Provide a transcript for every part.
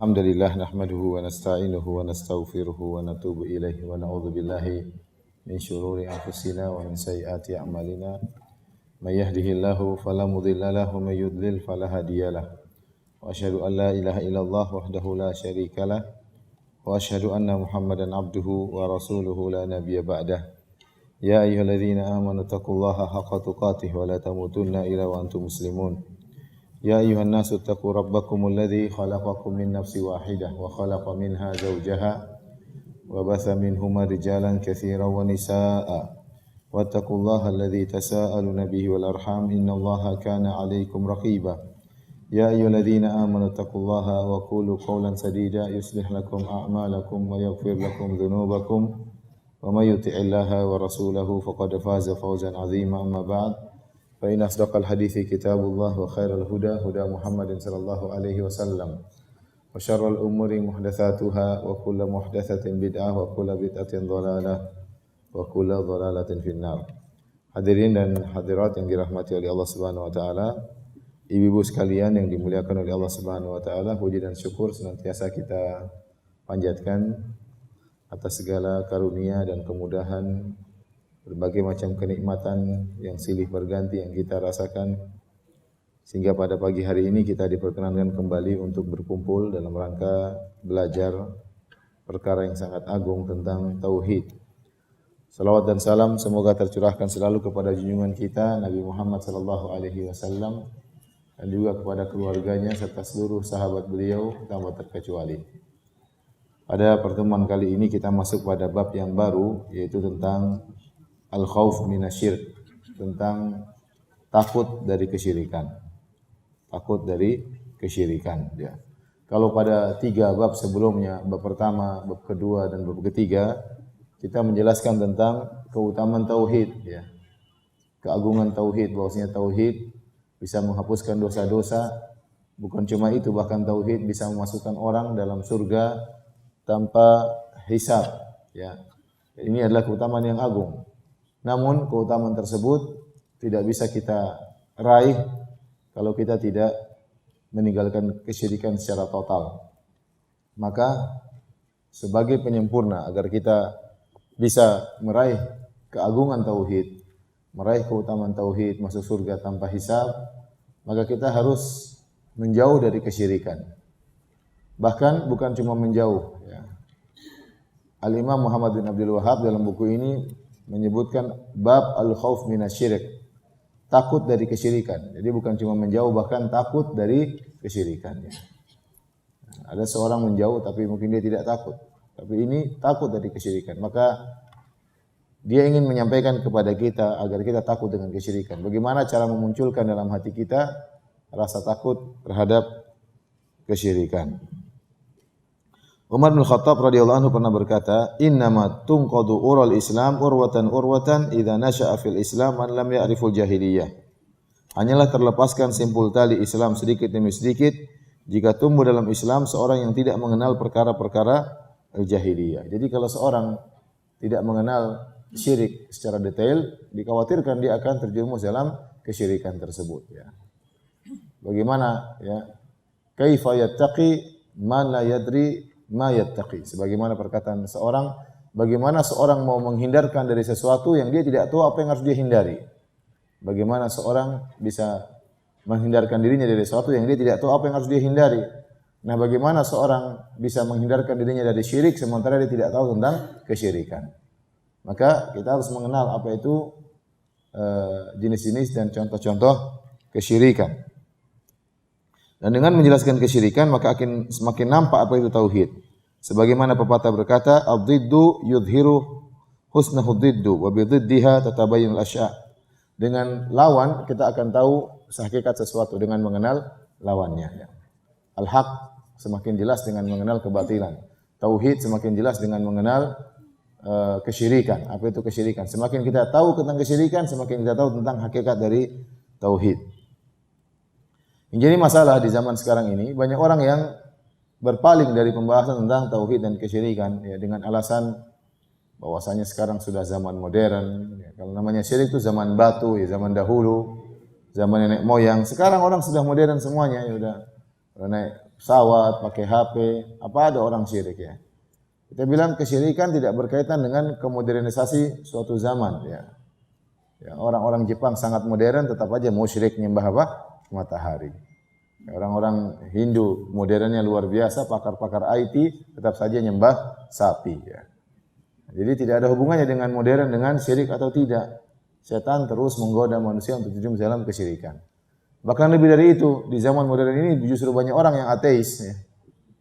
Alhamdulillah nahmaduhu wa nasta'inuhu wa nastaghfiruhu wa natubu ilaihi wa na'udzu billahi min syururi anfusina wa min sayyiati a'malina. May yahdihillahu fala mudilla lahu wa may yudlil fala hadiyalah. Wa asyhadu an la ilaha illallah wahdahu la syarikalah wa asyhadu anna Muhammadan abduhu wa rasuluhu la nabiyya ba'dah. Ya ayyuhalladzina amanu taqullaha haqqa tuqatih wa la tamutunna illa wa antum muslimun. يا أيها الناس اتقوا ربكم الذي خلقكم من نفس واحدة وخلق منها زوجها وبث منهما رجالا كثيرا ونساء واتقوا الله الذي تساءلون به والأرحام إن الله كان عليكم رقيبا يا أيها الذين آمنوا اتقوا الله وقولوا قولا سديدا يصلح لكم أعمالكم ويغفر لكم ذنوبكم ومن يطع الله ورسوله فقد فاز فوزا عظيما أما بعد فإن أصدق الحديث كتاب الله وخير الهدى هدى محمد صلى الله عليه وسلم وشر الأمور محدثاتها وكل محدثة بدعة وكل بدعة ضلالة وكل ضلالة في النار. Hadirin dan hadirat yang dirahmati oleh Allah Subhanahu wa taala, ibu-ibu sekalian yang dimuliakan oleh Allah Subhanahu wa taala, puji dan syukur senantiasa kita panjatkan atas segala karunia dan kemudahan, berbagai macam kenikmatan yang silih berganti yang kita rasakan, sehingga pada pagi hari ini kita diperkenankan kembali untuk berkumpul dalam rangka belajar perkara yang sangat agung tentang tauhid. Salawat dan salam semoga tercurahkan selalu kepada junjungan kita Nabi Muhammad sallallahu alaihi wasallam dan juga kepada keluarganya serta seluruh sahabat beliau tanpa terkecuali. Pada pertemuan kali ini kita masuk pada bab yang baru, yaitu tentang al-khauf minasyirk, tentang takut dari kesyirikan. Takut dari kesyirikan. Ya. Kalau pada 3 bab sebelumnya, bab pertama, bab kedua, dan bab ketiga, kita menjelaskan tentang keutamaan tauhid. Ya. Keagungan tauhid, bahwasanya tauhid bisa menghapuskan dosa-dosa. Bukan cuma itu, bahkan tauhid bisa memasukkan orang dalam surga tanpa hisab. Ya. Ini adalah keutamaan yang agung. Namun keutamaan tersebut tidak bisa kita raih kalau kita tidak meninggalkan kesyirikan secara total. Maka sebagai penyempurna agar kita bisa meraih keagungan tauhid, meraih keutamaan tauhid, masuk surga tanpa hisab, maka kita harus menjauh dari kesyirikan. Bahkan bukan cuma menjauh. Ya. Al-Imam Muhammad bin Abdul Wahhab dalam buku ini menyebutkan bab al-khauf minasyirik, takut dari kesyirikan. Jadi bukan cuma menjauh, bahkan takut dari kesyirikan. Ada seorang menjauh tapi mungkin dia tidak takut, tapi ini takut dari kesyirikan. Maka dia ingin menyampaikan kepada kita agar kita takut dengan kesyirikan. Bagaimana cara memunculkan dalam hati kita rasa takut terhadap kesyirikan? Umar bin Khattab radhiyallahu anhu pernah berkata, "Innama tunqadu ural Islam urwatan idza nasha'a fil Islam man lam ya'riful jahiliyah." Hanyalah terlepaskan simpul tali Islam sedikit demi sedikit jika tumbuh dalam Islam seorang yang tidak mengenal perkara-perkara jahiliyah. Jadi kalau seorang tidak mengenal syirik secara detail, dikhawatirkan dia akan terjerumus dalam kesyirikan tersebut. Ya. Bagaimana? Ya, kaifa yattaqi man la yadri ma yattaqi. Sebagaimana perkataan seorang, bagaimana seorang mau menghindarkan dari sesuatu yang dia tidak tahu apa yang harus dia hindari. Bagaimana seorang bisa menghindarkan dirinya dari sesuatu yang dia tidak tahu apa yang harus dia hindari. Nah, bagaimana seorang bisa menghindarkan dirinya dari syirik sementara dia tidak tahu tentang kesyirikan. Maka kita harus mengenal apa itu jenis-jenis dan contoh-contoh kesyirikan. Dan dengan menjelaskan kesyirikan maka akan semakin nampak apa itu tauhid. Sebagaimana pepatah berkata, "Ad-diddu yudhiru husnahu ad-diddu wa bididdiha tatabayyanu al-asya'." Dengan lawan kita akan tahu hakikat sesuatu dengan mengenal lawannya. Al-haq semakin jelas dengan mengenal kebatilan. Tauhid semakin jelas dengan mengenal kesyirikan. Apa itu kesyirikan? Semakin kita tahu tentang kesyirikan, semakin kita tahu tentang hakikat dari tauhid. Yang jadi masalah di zaman sekarang ini, banyak orang yang berpaling dari pembahasan tentang tauhid dan kesyirikan ya, dengan alasan bahwasanya sekarang sudah zaman modern. Ya, kalau namanya syirik itu zaman batu, ya, zaman dahulu, zaman nenek moyang. Sekarang orang sudah modern semuanya, ya udah naik pesawat, pakai HP, apa ada orang syirik ya. Kita bilang kesyirikan tidak berkaitan dengan kemodernisasi suatu zaman ya. Ya, orang-orang Jepang sangat modern tetap aja musyrik nyembah apa? Matahari. Orang-orang Hindu modernnya luar biasa, pakar-pakar IT tetap saja nyembah sapi ya. Jadi tidak ada hubungannya dengan modern dengan syirik atau tidak. Setan terus menggoda manusia untuk terjun dalam kesyirikan. Bahkan lebih dari itu, di zaman modern ini justru banyak orang yang ateis ya.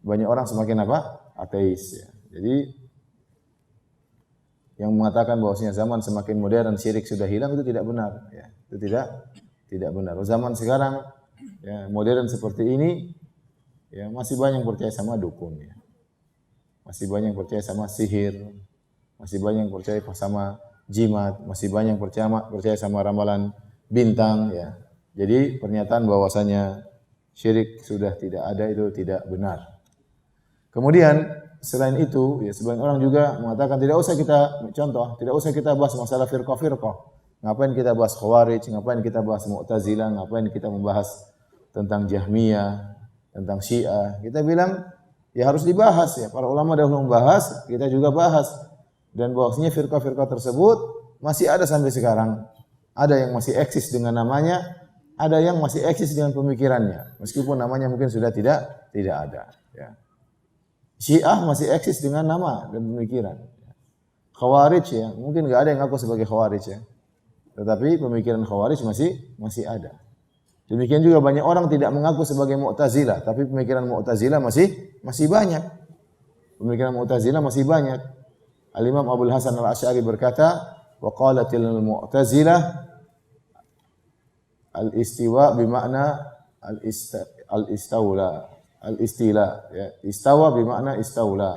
Banyak orang semakin apa? Ateis ya. Jadi yang mengatakan bahwasanya zaman semakin modern syirik sudah hilang itu tidak benar ya. Itu tidak benar. Zaman sekarang ya modern seperti ini ya masih banyak yang percaya sama dukun ya. Masih banyak yang percaya sama sihir, masih banyak yang percaya sama jimat, masih banyak yang percaya sama ramalan bintang ya. Jadi pernyataan bahwasanya syirik sudah tidak ada itu tidak benar. Kemudian selain itu, ya sebagian orang juga mengatakan tidak usah kita bahas masalah firqah-firqah. Ngapain kita bahas Khawarij, ngapain kita bahas Mu'tazilah, ngapain kita membahas tentang Jahmiyah, tentang Syiah. Kita bilang ya harus dibahas ya. Para ulama dahulu membahas, kita juga bahas. Dan bahwasanya firqah-firqah tersebut masih ada sampai sekarang. Ada yang masih eksis dengan namanya, ada yang masih eksis dengan pemikirannya. Meskipun namanya mungkin sudah tidak ada ya. Syiah masih eksis dengan nama dan pemikiran. Khawarij ya, mungkin enggak ada yang ngaku sebagai Khawarij ya. Tetapi pemikiran Khawarij masih ada. Demikian juga banyak orang tidak mengaku sebagai Mu'tazilah, tapi pemikiran Mu'tazilah masih banyak. Pemikiran Mu'tazilah masih banyak. Al-Imam Abu Hasan Al-Asy'ari berkata, "Wa qalatil Mu'tazilah al-istiwa bimakna al-istila." Al-istila ya, istawa bermakna istaula.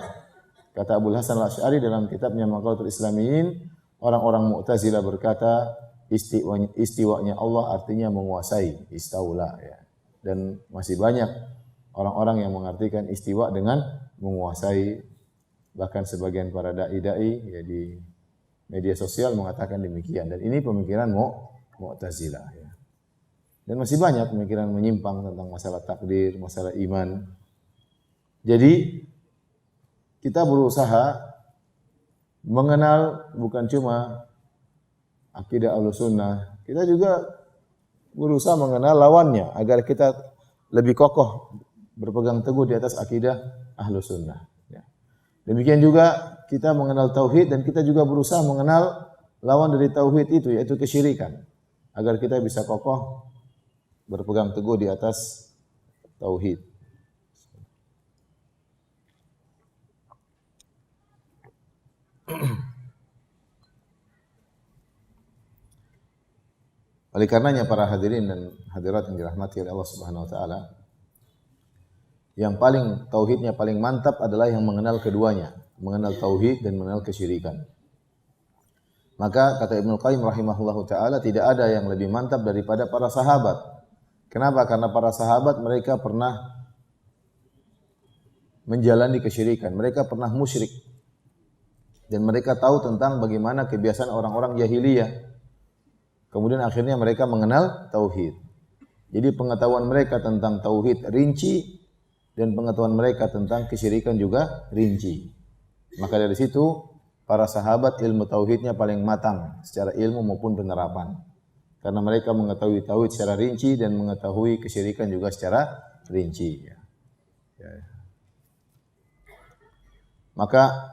Kata Abu Hasan Al-Asy'ari dalam kitabnya Maqalatul Islamiyin, orang-orang Mu'tazilah berkata istiwanya Allah artinya menguasai, istaula ya. Dan masih banyak orang-orang yang mengartikan istiwa dengan menguasai, bahkan sebagian para dai-dai ya di media sosial mengatakan demikian. Dan ini pemikiran Mu'tazilah ya. Dan masih banyak pemikiran menyimpang tentang masalah takdir, masalah iman. Jadi kita berusaha mengenal bukan cuma akidah Ahlussunnah, kita juga berusaha mengenal lawannya agar kita lebih kokoh berpegang teguh di atas akidah Ahlussunnah. Ya. Demikian juga kita mengenal tauhid dan kita juga berusaha mengenal lawan dari tauhid itu yaitu kesyirikan agar kita bisa kokoh berpegang teguh di atas tauhid. Oleh karenanya para hadirin dan hadirat yang dirahmati oleh Allah Subhanahu wa taala, yang paling tauhidnya paling mantap adalah yang mengenal keduanya, mengenal tauhid dan mengenal kesyirikan. Maka kata Ibnu Qayyim rahimahullahu taala, tidak ada yang lebih mantap daripada para sahabat. Kenapa? Karena para sahabat mereka pernah menjalani kesyirikan, mereka pernah musyrik. Dan mereka tahu tentang bagaimana kebiasaan orang-orang jahiliyah. Kemudian akhirnya mereka mengenal tauhid. Jadi pengetahuan mereka tentang tauhid rinci dan pengetahuan mereka tentang kesyirikan juga rinci. Maka dari situ para sahabat ilmu tauhidnya paling matang secara ilmu maupun penerapan. Karena mereka mengetahui tauhid secara rinci dan mengetahui kesyirikan juga secara rinci. Ya. Maka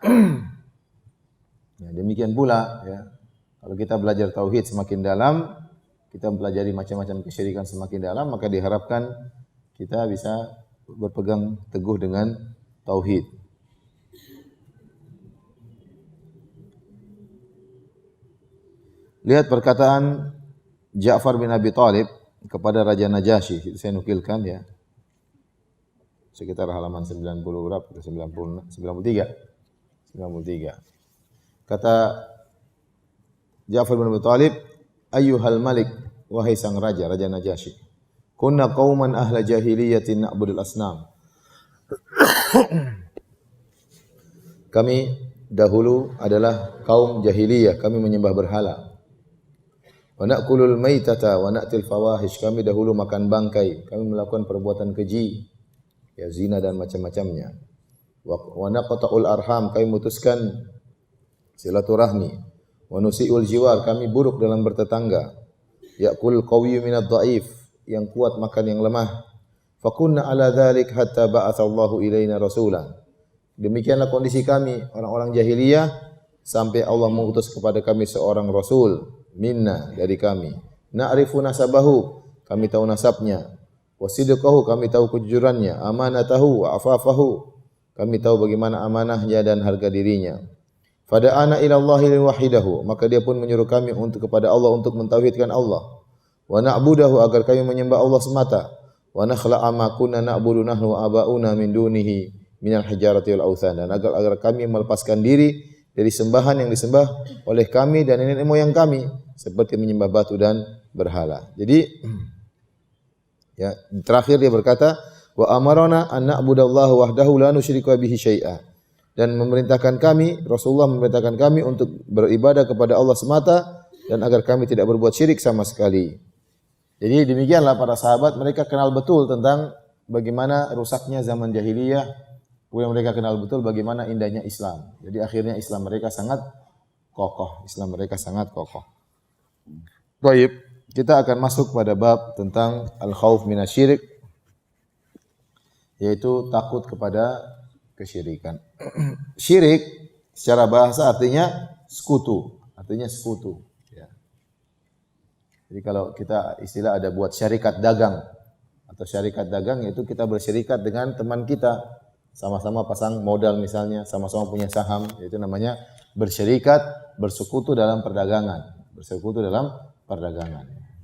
ya, demikian pula ya, kalau kita belajar tauhid semakin dalam, kita mempelajari macam-macam kesyirikan semakin dalam, maka diharapkan kita bisa berpegang teguh dengan tauhid. Lihat perkataan Ja'far bin Abi Thalib kepada Raja Najasyi, saya nukilkan ya. Sekitar halaman 90 berapa? 93. Kata Ja'far bin Abi Thalib, "Ayyuhal malik, wahai sang raja, Raja Najasyi. Kunna qauman ahla jahiliyatin na'budul asnam." Kami dahulu adalah kaum jahiliyah, kami menyembah berhala. Wa na'kulul maitata wa na'til fawahish, kami dahulu makan bangkai, kami melakukan perbuatan keji. ya zina dan macam-macamnya. Wa naqta'ul arham, kami memutuskan silaturahmi. Wa nusi'ul jiwar, kami buruk dalam bertetangga. Ya'kul qawiyyu minadh dha'if, yang kuat makan yang lemah. Fakunna ala dzalik hatta ba'atsallahu ilaina rasulan. Demikianlah kondisi kami orang-orang jahiliyah sampai Allah mengutus kepada kami seorang rasul minna, dari kami. Na'rifu nasabahu, kami tahu nasabnya. Wa sidqahu, kami tahu kejujurannya. Amanatahu wa afafahu, kami tahu bagaimana amanahnya dan harga dirinya. Fada'ana ila Allahi wahidahu, maka dia pun menyuruh kami untuk kepada Allah untuk mentauhidkan Allah. Wa na'budahu, agar kami menyembah Allah semata. Wa nakhla'a ma kunna na'budu nahnu wa aba'una min dunihi minal hijarati wal authan, dan agar kami melepaskan diri dari sembahan yang disembah oleh kami dan nenek moyang kami, seperti menyembah batu dan berhala. Jadi ya, terakhir dia berkata, wa amarna an na'budallaha wahdahu la nusyrika bihi syai'a, dan memerintahkan kami, Rasulullah memerintahkan kami untuk beribadah kepada Allah semata dan agar kami tidak berbuat syirik sama sekali. Jadi demikianlah para sahabat, mereka kenal betul tentang bagaimana rusaknya zaman jahiliyah, kemudian mereka kenal betul bagaimana indahnya Islam. Jadi akhirnya Islam mereka sangat kokoh. Baik, kita akan masuk pada bab tentang al-khauf minasyirik, yaitu takut kepada kesyirikan. Syirik secara bahasa artinya sekutu, ya. Jadi kalau kita istilah ada buat syarikat dagang, atau syarikat dagang yaitu kita bersyarikat dengan teman kita, sama-sama pasang modal misalnya, sama-sama punya saham, itu namanya bersyarikat, bersekutu dalam perdagangan.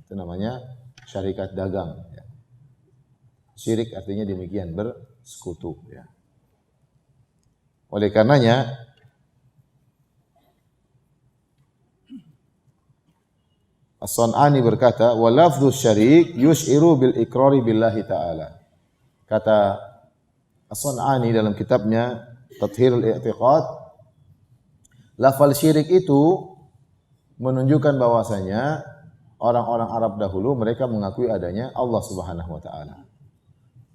Itu namanya syarikat dagang, ya. Syirik artinya demikian, bersekutu, ya. Oleh karenanya As-San'ani berkata, wa lafdzus syarik yus'iru bil iqrari billahi ta'ala. Kata As-San'ani dalam kitabnya Tathhirul I'tiqad, lafal syirik itu menunjukkan bahwasanya orang-orang Arab dahulu mereka mengakui adanya Allah Subhanahu wa taala.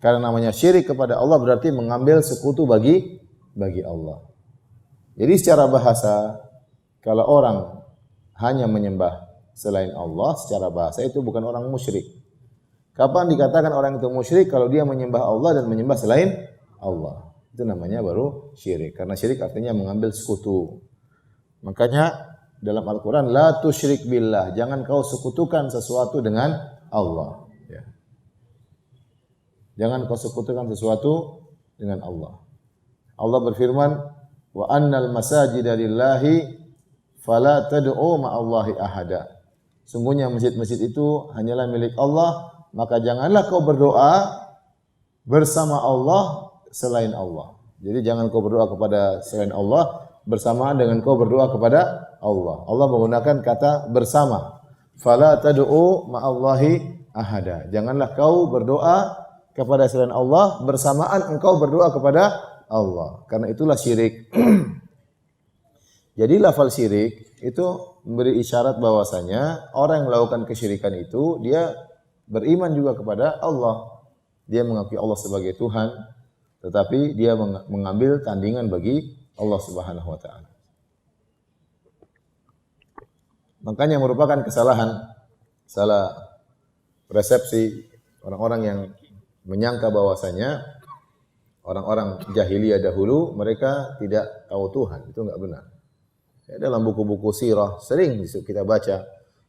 Karena namanya syirik kepada Allah berarti mengambil sekutu bagi Allah. Jadi secara bahasa, kalau orang hanya menyembah selain Allah, secara bahasa itu bukan orang musyrik. Kapan dikatakan orang itu musyrik? Kalau dia menyembah Allah dan menyembah selain Allah. Itu namanya baru syirik. Karena syirik artinya mengambil sekutu. Makanya dalam Al-Quran, la tusyrik billah, jangan kau sekutukan sesuatu dengan Allah. Ya. Jangan kau sekutukan sesuatu dengan Allah. Allah berfirman, wa annal masajida lillahi fala tad'u ma'allahi ahada. Sungguhnya masjid-masjid itu hanyalah milik Allah, maka janganlah kau berdoa bersama Allah selain Allah. Jadi jangan kau berdoa kepada selain Allah bersamaan dengan kau berdoa kepada Allah. Allah menggunakan kata bersama. Fala tad'u ma'allahi ahada. Janganlah kau berdoa kepada selain Allah bersamaan engkau berdoa kepada Allah. Karena itulah syirik. Jadi lafal syirik itu memberi isyarat bahwasanya orang yang melakukan kesyirikan itu dia beriman juga kepada Allah. Dia mengakui Allah sebagai Tuhan, tetapi dia mengambil tandingan bagi Allah Subhanahu wa taala. Makanya merupakan salah persepsi orang-orang yang menyangka bahwasanya orang-orang jahiliyah dahulu mereka tidak tahu Tuhan. Itu enggak benar. Ya, dalam buku-buku sirah sering kita baca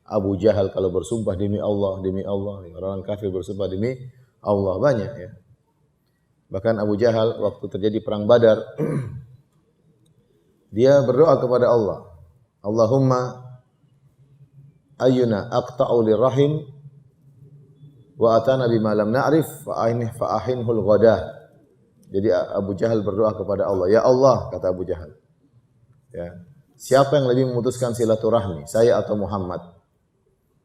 Abu Jahal kalau bersumpah demi Allah. Orang kafir bersumpah demi Allah banyak, ya. Bahkan Abu Jahal waktu terjadi perang Badar dia berdoa kepada Allah, Allahumma ayyuna aqta'u lirrahim wa atana bima lam na'rif fa ahinhul ghadah. Jadi Abu Jahal berdoa kepada Allah, ya Allah, kata Abu Jahal, ya, siapa yang lebih memutuskan silaturahmi, saya atau Muhammad,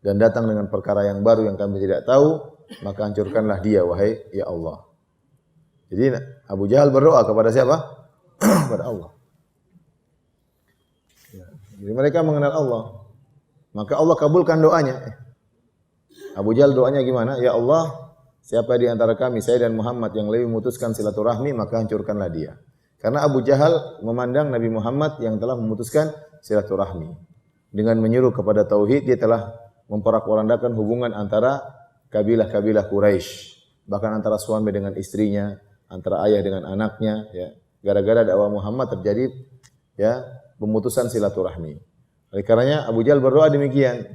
dan datang dengan perkara yang baru yang kami tidak tahu, maka hancurkanlah dia, wahai ya Allah. Jadi Abu Jahal berdoa kepada siapa? Kepada Allah. Ya. Jadi mereka mengenal Allah, maka Allah kabulkan doanya. Abu Jahal doanya gimana? Ya Allah, siapa di antara kami, saya dan Muhammad yang lebih memutuskan silaturahmi, maka hancurkanlah dia. Karena Abu Jahal memandang Nabi Muhammad yang telah memutuskan silaturahmi. Dengan menyuruh kepada tauhid, dia telah memporak-porandakan hubungan antara kabilah-kabilah Quraisy, bahkan antara suami dengan istrinya, antara ayah dengan anaknya, ya. Gara-gara dakwah Muhammad terjadi ya pemutusan silaturahmi. Oleh karenanya Abu Jahal berdoa demikian.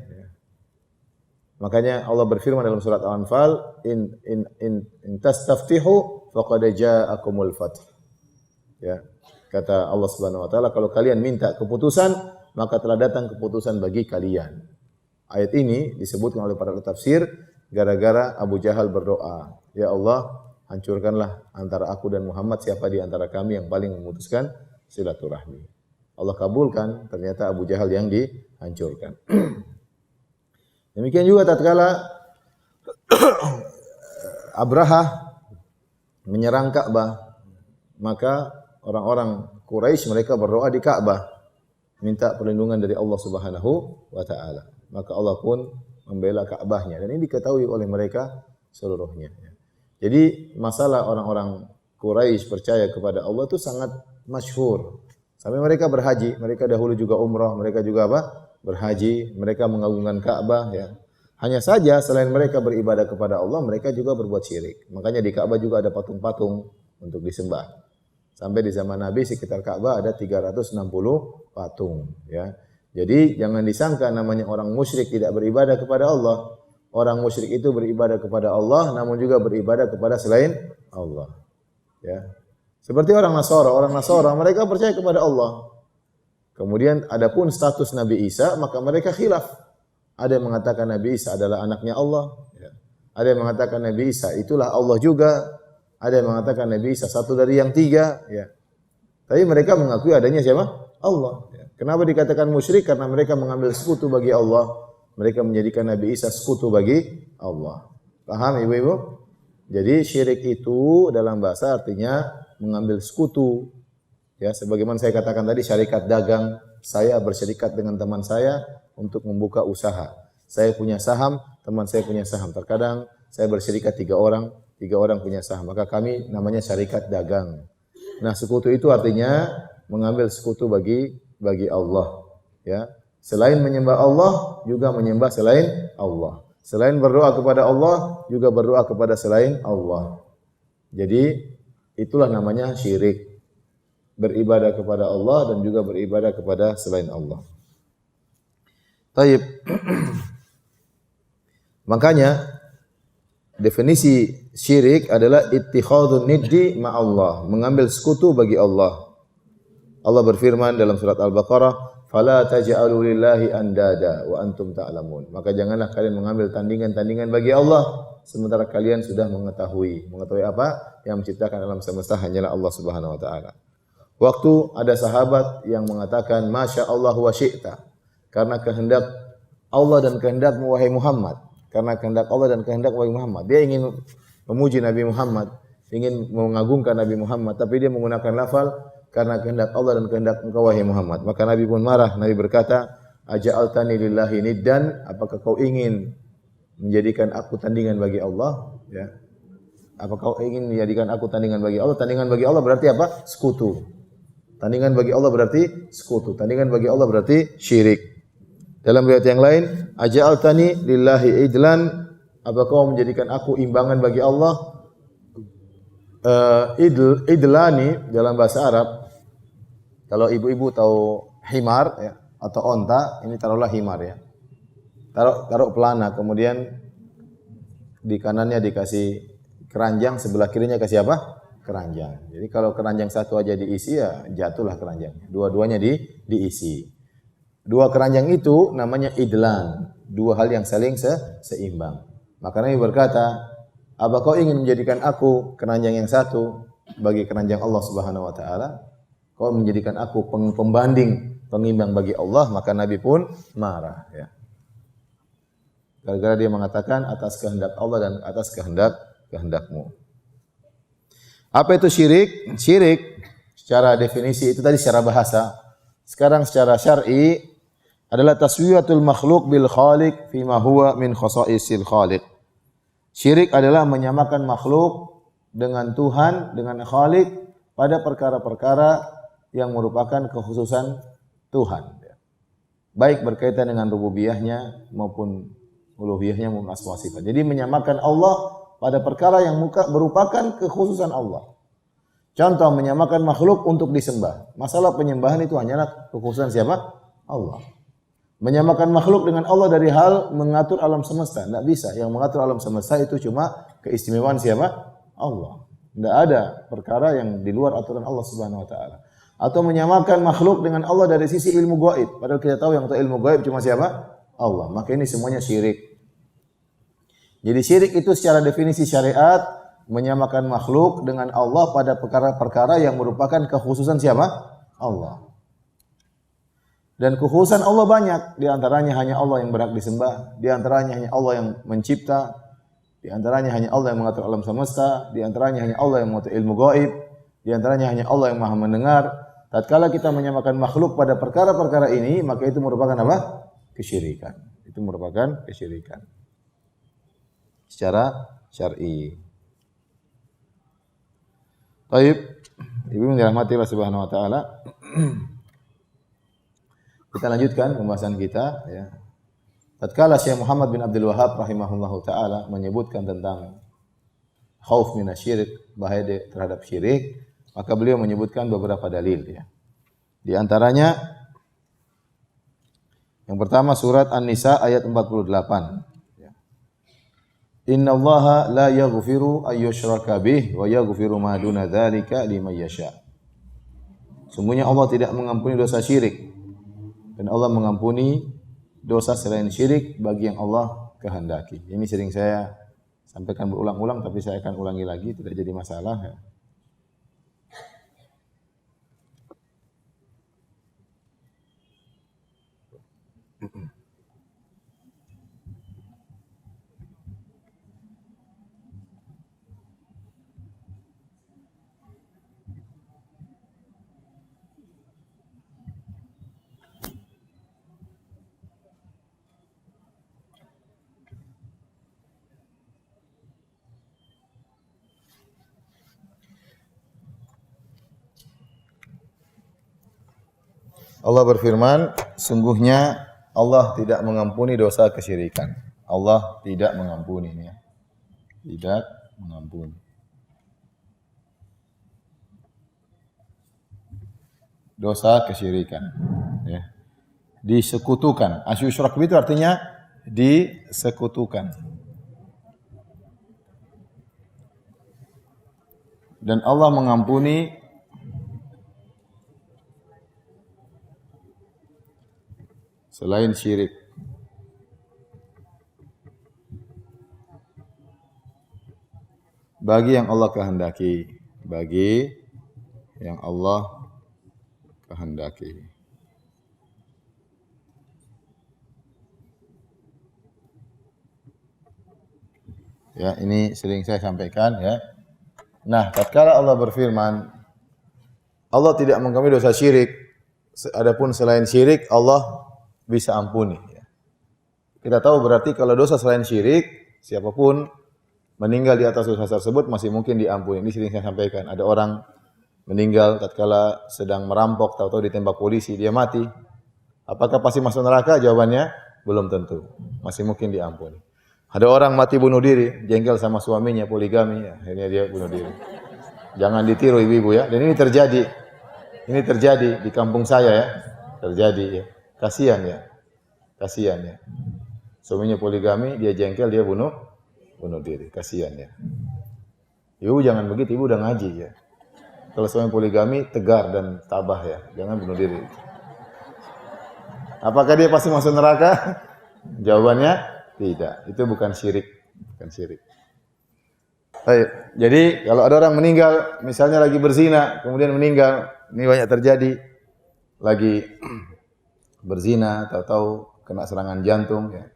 Makanya Allah berfirman dalam surat Al-Anfal, in tastaftihu faqad ja'akumul fath. Ya. Kata Allah Subhanahu wa taala, kalau kalian minta keputusan, maka telah datang keputusan bagi kalian. Ayat ini disebutkan oleh para tafsir gara-gara Abu Jahal berdoa, ya Allah, hancurkanlah antara aku dan Muhammad, siapa di antara kami yang paling memutuskan silaturahmi. Allah kabulkan, ternyata Abu Jahal yang dihancurkan. Demikian juga tatkala Abraha menyerang Ka'bah, maka orang-orang Quraisy mereka berdoa di Ka'bah, minta perlindungan dari Allah Subhanahu wa taala. Maka Allah pun membela Ka'bahnya, dan ini diketahui oleh mereka seluruhnya. Jadi masalah orang-orang Quraisy percaya kepada Allah itu sangat masyhur. Sampai mereka berhaji, mereka dahulu juga umrah, mereka juga apa? Berhaji, mereka mengagungkan Ka'bah, ya. Hanya saja selain mereka beribadah kepada Allah, mereka juga berbuat syirik. Makanya di Ka'bah juga ada patung-patung untuk disembah. Sampai di zaman Nabi sekitar Ka'bah ada 360 patung, ya. Jadi jangan disangka namanya orang musyrik tidak beribadah kepada Allah. Orang musyrik itu beribadah kepada Allah, namun juga beribadah kepada selain Allah. Ya. Seperti orang Nasara mereka percaya kepada Allah. Kemudian adapun status Nabi Isa, maka mereka khilaf. Ada yang mengatakan Nabi Isa adalah anaknya Allah. Ya. Ada yang mengatakan Nabi Isa itulah Allah juga. Ada yang mengatakan Nabi Isa satu dari yang tiga. Ya. Tapi mereka mengakui adanya siapa? Allah. Ya. Kenapa dikatakan musyrik? Karena mereka mengambil sekutu bagi Allah. Mereka menjadikan Nabi Isa sekutu bagi Allah. Paham ibu-ibu? Jadi syirik itu dalam bahasa artinya mengambil sekutu. Ya, sebagaimana saya katakan tadi, syarikat dagang, saya bersyarikat dengan teman saya untuk membuka usaha. Saya punya saham, teman saya punya saham. Terkadang saya bersyarikat tiga orang punya saham. Maka kami namanya syarikat dagang. Nah, sekutu itu artinya mengambil sekutu bagi Allah. Ya, selain menyembah Allah, juga menyembah selain Allah. Selain berdoa kepada Allah, juga berdoa kepada selain Allah. Jadi itulah namanya syirik. Beribadah kepada Allah dan juga beribadah kepada selain Allah. Taib. Makanya definisi syirik adalah ittikhadun niddi ma'allah, mengambil sekutu bagi Allah. Allah berfirman dalam surat Al-Baqarah, "Fala taj'alu lillahi andada wa antum ta'lamun." Maka janganlah kalian mengambil tandingan-tandingan bagi Allah sementara kalian sudah mengetahui apa? Yang menciptakan alam semesta hanyalah Allah Subhanahu wa taala. Waktu ada sahabat yang mengatakan Masya Allah wa syi'ta, karena kehendak Allah dan kehendakmu wahai Muhammad, karena kehendak Allah dan kehendak wahai Muhammad. Dia ingin memuji Nabi Muhammad, ingin mengagungkan Nabi Muhammad, tapi dia menggunakan lafal karena kehendak Allah dan kehendak engkau wahai Muhammad. Maka Nabi pun marah. Nabi berkata, aja'altani lillahi niddan, apakah kau ingin menjadikan aku tandingan bagi Allah? Ya. Apakah kau ingin menjadikan aku tandingan bagi Allah? Tandingan bagi Allah berarti apa? Sekutu. Tandingan bagi Allah berarti sekutu. Tandingan bagi Allah berarti syirik. Dalam riwayat yang lain, aja'altani lillahi idlan, apakah kau menjadikan aku imbangan bagi Allah? Idlani dalam bahasa Arab, kalau ibu-ibu tahu himar ya, atau onta, ini taruhlah himar ya. Taruh pelana, kemudian di kanannya dikasih keranjang, sebelah kirinya kasih apa? Keranjang. Jadi kalau keranjang satu aja diisi ya jatuhlah keranjangnya. Dua-duanya diisi. Dua keranjang itu namanya idlan. Dua hal yang saling seimbang. Maka Nabi berkata, apa kau ingin menjadikan aku keranjang yang satu bagi keranjang Allah Subhanahu wa taala? Kau menjadikan aku pembanding, pengimbang bagi Allah, maka Nabi pun marah ya. Gara-gara dia mengatakan atas kehendak Allah dan atas kehendakmu. Apa itu syirik? Syirik secara definisi itu tadi secara bahasa. Sekarang secara syar'i adalah taswiyatul makhluk bil khaliq fima huwa min khasaisil khaliq. Syirik adalah menyamakan makhluk dengan Tuhan, dengan Khalik pada perkara-perkara yang merupakan kekhususan Tuhan. Baik berkaitan dengan rububiyahnya maupun uluhiyahnya maupun asma sifat. Jadi menyamakan Allah pada perkara yang merupakan kekhususan Allah. Contoh menyamakan makhluk untuk disembah. Masalah penyembahan itu hanyalah kekhususan siapa? Allah. Menyamakan makhluk dengan Allah dari hal mengatur alam semesta, tidak bisa. Yang mengatur alam semesta itu cuma keistimewaan siapa? Allah. Tidak ada perkara yang di luar aturan Allah Subhanahu wa taala. Atau menyamakan makhluk dengan Allah dari sisi ilmu gaib. Padahal kita tahu yang tahu ilmu gaib cuma siapa? Allah. Maka ini semuanya syirik. Jadi syirik itu secara definisi syariat menyamakan makhluk dengan Allah pada perkara-perkara yang merupakan kekhususan siapa? Allah. Dan kekhususan Allah banyak, di antaranya hanya Allah yang berhak disembah, di antaranya hanya Allah yang mencipta, di antaranya hanya Allah yang mengatur alam semesta, di antaranya hanya Allah yang mengatur ilmu gaib, di antaranya hanya Allah yang Maha mendengar. Tatkala kita menyamakan makhluk pada perkara-perkara ini, maka itu merupakan apa? Kesyirikan. Itu merupakan kesyirikan secara syar'i. Baik, Ibu yang dirahmati Allah Subhanahu wa taala. Kita lanjutkan pembahasan kita ya. Tatkala Syekh Muhammad bin Abdul Wahhab rahimahullahu taala menyebutkan tentang khauf minasyirik, bahaya terhadap syirik, maka beliau menyebutkan beberapa dalil ya. Di antaranya yang pertama surat An-Nisa ayat 48 ya. Innallaha la yaghfiru ayyushraka bih wa yaghfiru ma duna dzalika liman yasha. Sungguhnya Allah tidak mengampuni dosa syirik dan Allah mengampuni dosa selain syirik bagi yang Allah kehendaki. Ini sering saya sampaikan berulang-ulang, tapi saya akan ulangi lagi, tidak jadi masalah. Ya. Allah berfirman, sungguhnya Allah tidak mengampuni dosa kesyirikan. Allah tidak mengampuni ya. Tidak mengampuni. Dosa kesyirikan ya. Disekutukan. Asyusyrak itu artinya disekutukan. Dan Allah mengampuni selain syirik. Bagi yang Allah kehendaki. Bagi yang Allah kehendaki. Ya, ini sering saya sampaikan ya. Nah, tatkala Allah berfirman, Allah tidak mengampuni dosa syirik. Adapun selain syirik Allah bisa ampuni. Kita tahu berarti kalau dosa selain syirik, siapapun meninggal di atas dosa tersebut masih mungkin diampuni. Ini sering saya sampaikan. Ada orang meninggal tatkala sedang merampok, tahu-tahu ditembak polisi, dia mati. Apakah pasti masuk neraka? Jawabannya belum tentu. Masih mungkin diampuni. Ada orang mati bunuh diri, jengkel sama suaminya, poligami, ya, akhirnya dia bunuh diri. Jangan ditiru ibu-ibu ya. Dan ini terjadi. Ini terjadi di kampung saya ya. Terjadi ya. Kasihan ya. Kasihan ya. Suaminya poligami, dia jengkel, dia bunuh diri. Kasihan ya. Ibu jangan begitu, ibu udah ngaji ya. Kalau suami poligami, tegar dan tabah ya. Jangan bunuh diri. Apakah dia pasti masuk neraka? Jawabannya tidak. Itu bukan syirik. Bukan syirik. Baik. Jadi kalau ada orang meninggal, misalnya lagi berzina, kemudian meninggal, ini banyak terjadi. Lagi berzina, tahu-tahu kena serangan jantung, ya.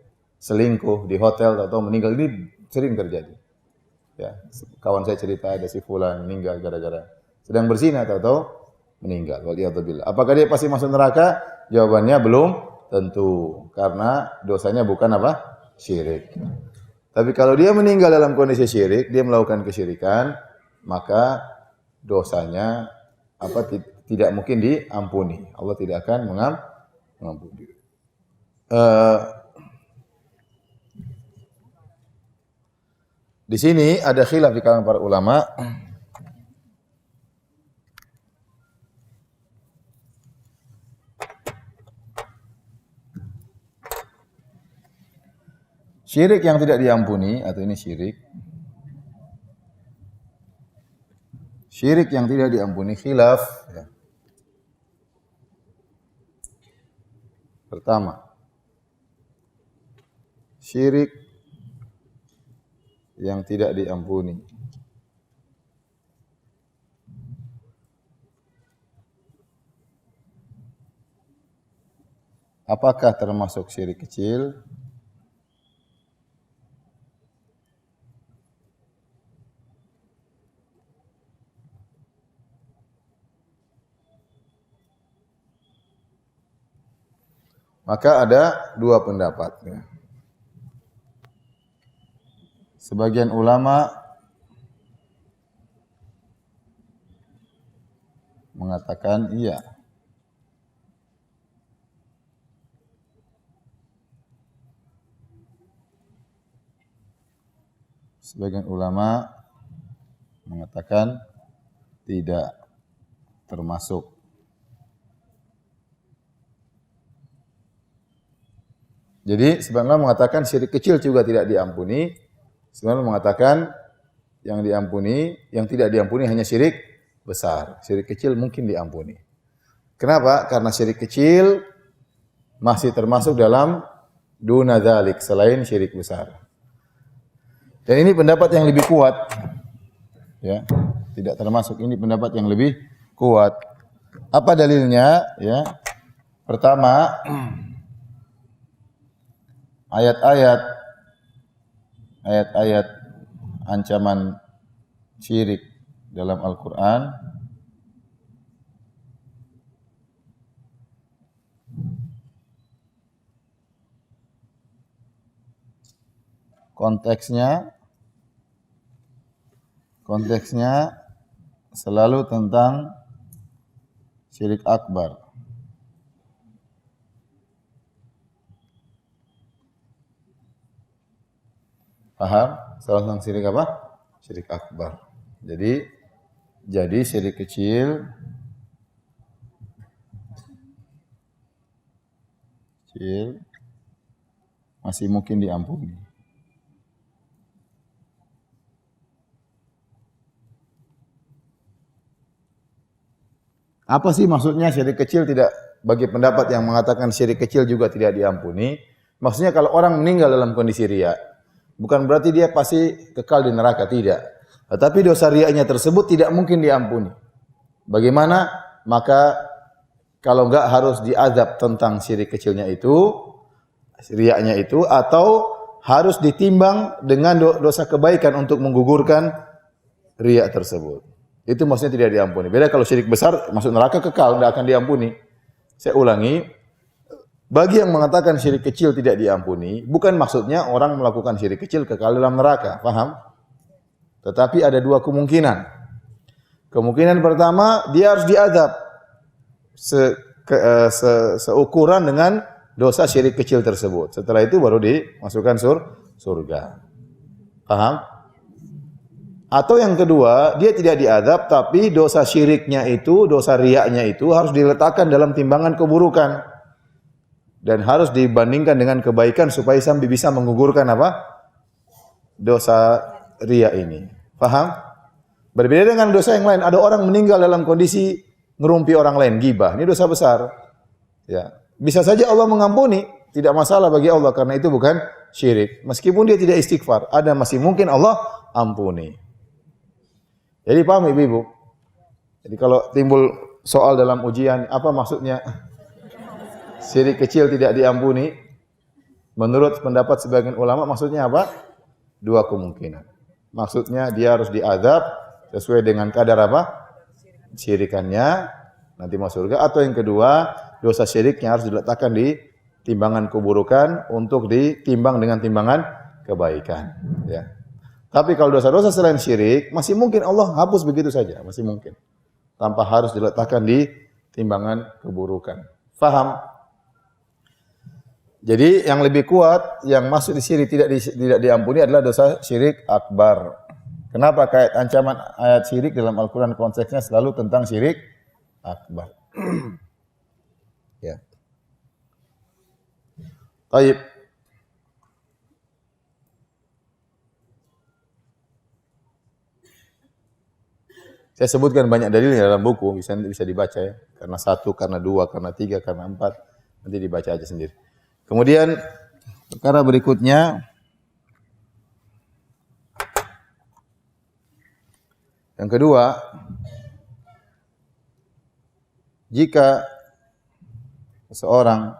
Selingkuh di hotel, tahu-tahu meninggal, ini sering terjadi. Ya, kawan saya cerita ada si fulan meninggal gara-gara sedang berzina, tahu-tahu meninggal. Waliyadzubillah. Apakah dia pasti masuk neraka? Jawabannya belum tentu, karena dosanya bukan apa? Syirik. Tapi kalau dia meninggal dalam kondisi syirik, dia melakukan kesyirikan, maka dosanya tidak mungkin diampuni. Allah tidak akan mengampuni. Di sini ada khilaf di kalangan para ulama. Syirik yang tidak diampuni, atau ini syirik. Syirik yang tidak diampuni, khilaf. Ya. Pertama, syirik yang tidak diampuni. Apakah termasuk syirik kecil? Maka ada dua pendapat. Ya. Sebagian ulama mengatakan iya. Sebagian ulama mengatakan tidak termasuk. Jadi sebenarnya mengatakan syirik kecil juga tidak diampuni. Sebenarnya mengatakan yang diampuni, yang tidak diampuni hanya syirik besar. Syirik kecil mungkin diampuni. Kenapa? Karena syirik kecil masih termasuk dalam duna dzalik, selain syirik besar. Dan ini pendapat yang lebih kuat. Ya, tidak termasuk, ini pendapat yang lebih kuat. Apa dalilnya? Ya. Pertama, ayat-ayat ancaman syirik dalam Al-Qur'an konteksnya selalu tentang syirik akbar. Paham? Selalu tentang syirik apa? Syirik akbar. Jadi syirik kecil masih mungkin diampuni. Apa sih maksudnya syirik kecil tidak, bagi pendapat yang mengatakan syirik kecil juga tidak diampuni? Maksudnya kalau orang meninggal dalam kondisi riya, bukan berarti dia pasti kekal di neraka, tidak. Tetapi dosa riyanya tersebut tidak mungkin diampuni. Bagaimana? Maka kalau enggak harus diazab tentang syirik kecilnya itu, riyanya itu, atau harus ditimbang dengan dosa kebaikan untuk menggugurkan riya tersebut. Itu maksudnya tidak diampuni. Beda kalau syirik besar masuk neraka kekal, tidak akan diampuni. Saya ulangi, bagi yang mengatakan syirik kecil tidak diampuni, bukan maksudnya orang melakukan syirik kecil kekal dalam neraka, paham? Tetapi ada dua kemungkinan. Kemungkinan pertama, dia harus diazab seukuran dengan dosa syirik kecil tersebut. Setelah itu baru dimasukkan surga. Paham? Atau yang kedua, dia tidak diazab, tapi dosa syiriknya itu, dosa riyanya itu harus diletakkan dalam timbangan keburukan. Dan harus dibandingkan dengan kebaikan supaya sampai bisa menggugurkan apa? Dosa riya ini. Paham? Berbeda dengan dosa yang lain. Ada orang meninggal dalam kondisi ngerumpi orang lain, ghibah. Ini dosa besar. Ya. Bisa saja Allah mengampuni, tidak masalah bagi Allah karena itu bukan syirik. Meskipun dia tidak istighfar, ada masih mungkin Allah ampuni. Jadi paham ibu-ibu? Jadi kalau timbul soal dalam ujian, apa maksudnya syirik kecil tidak diampuni? Menurut pendapat sebagian ulama maksudnya apa? Dua kemungkinan. Maksudnya dia harus diazab sesuai dengan kadar apa? Syirikannya, nanti masuk surga. Atau yang kedua, dosa syiriknya harus diletakkan di timbangan keburukan untuk ditimbang dengan timbangan kebaikan, ya. Tapi kalau dosa-dosa selain syirik, masih mungkin Allah hapus begitu saja, masih mungkin. Tanpa harus diletakkan di timbangan keburukan. Faham? Jadi yang lebih kuat, yang masuk di syirik tidak diampuni adalah dosa syirik akbar. Kenapa kait ancaman ayat syirik dalam Al-Quran konteksnya selalu tentang syirik akbar. Ya. Baik. Saya sebutkan banyak dalil dalam buku, bisa dibaca ya. Karena 1, karena 2, karena 3, karena 4. Nanti dibaca aja sendiri. Kemudian perkara berikutnya, yang kedua, jika seseorang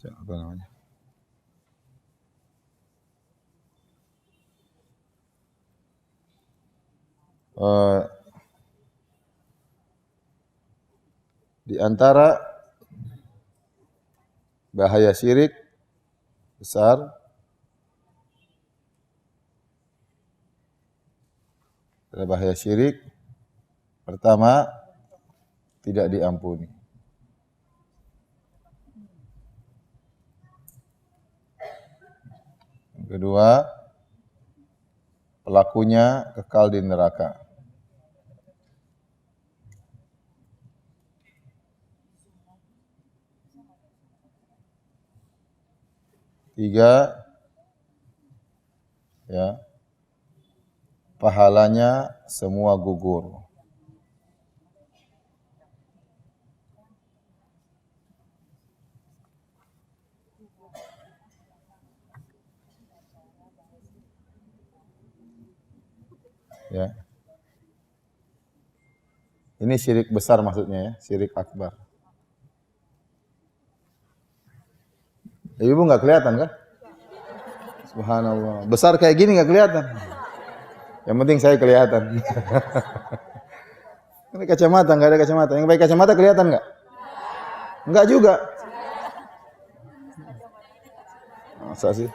apa namanya? Di antara bahaya syirik besar adalah bahaya syirik pertama tidak diampuni. Yang kedua, pelakunya kekal di neraka. Tiga, ya, pahalanya semua gugur. Ya. Ini syirik besar maksudnya ya, syirik akbar. Ibu nggak kelihatan kan? Subhanallah. Besar kayak gini nggak kelihatan. Yang penting saya kelihatan. Ini kacamata, nggak ada kacamata. Yang pakai kacamata kelihatan nggak? Nggak juga. Masa sih?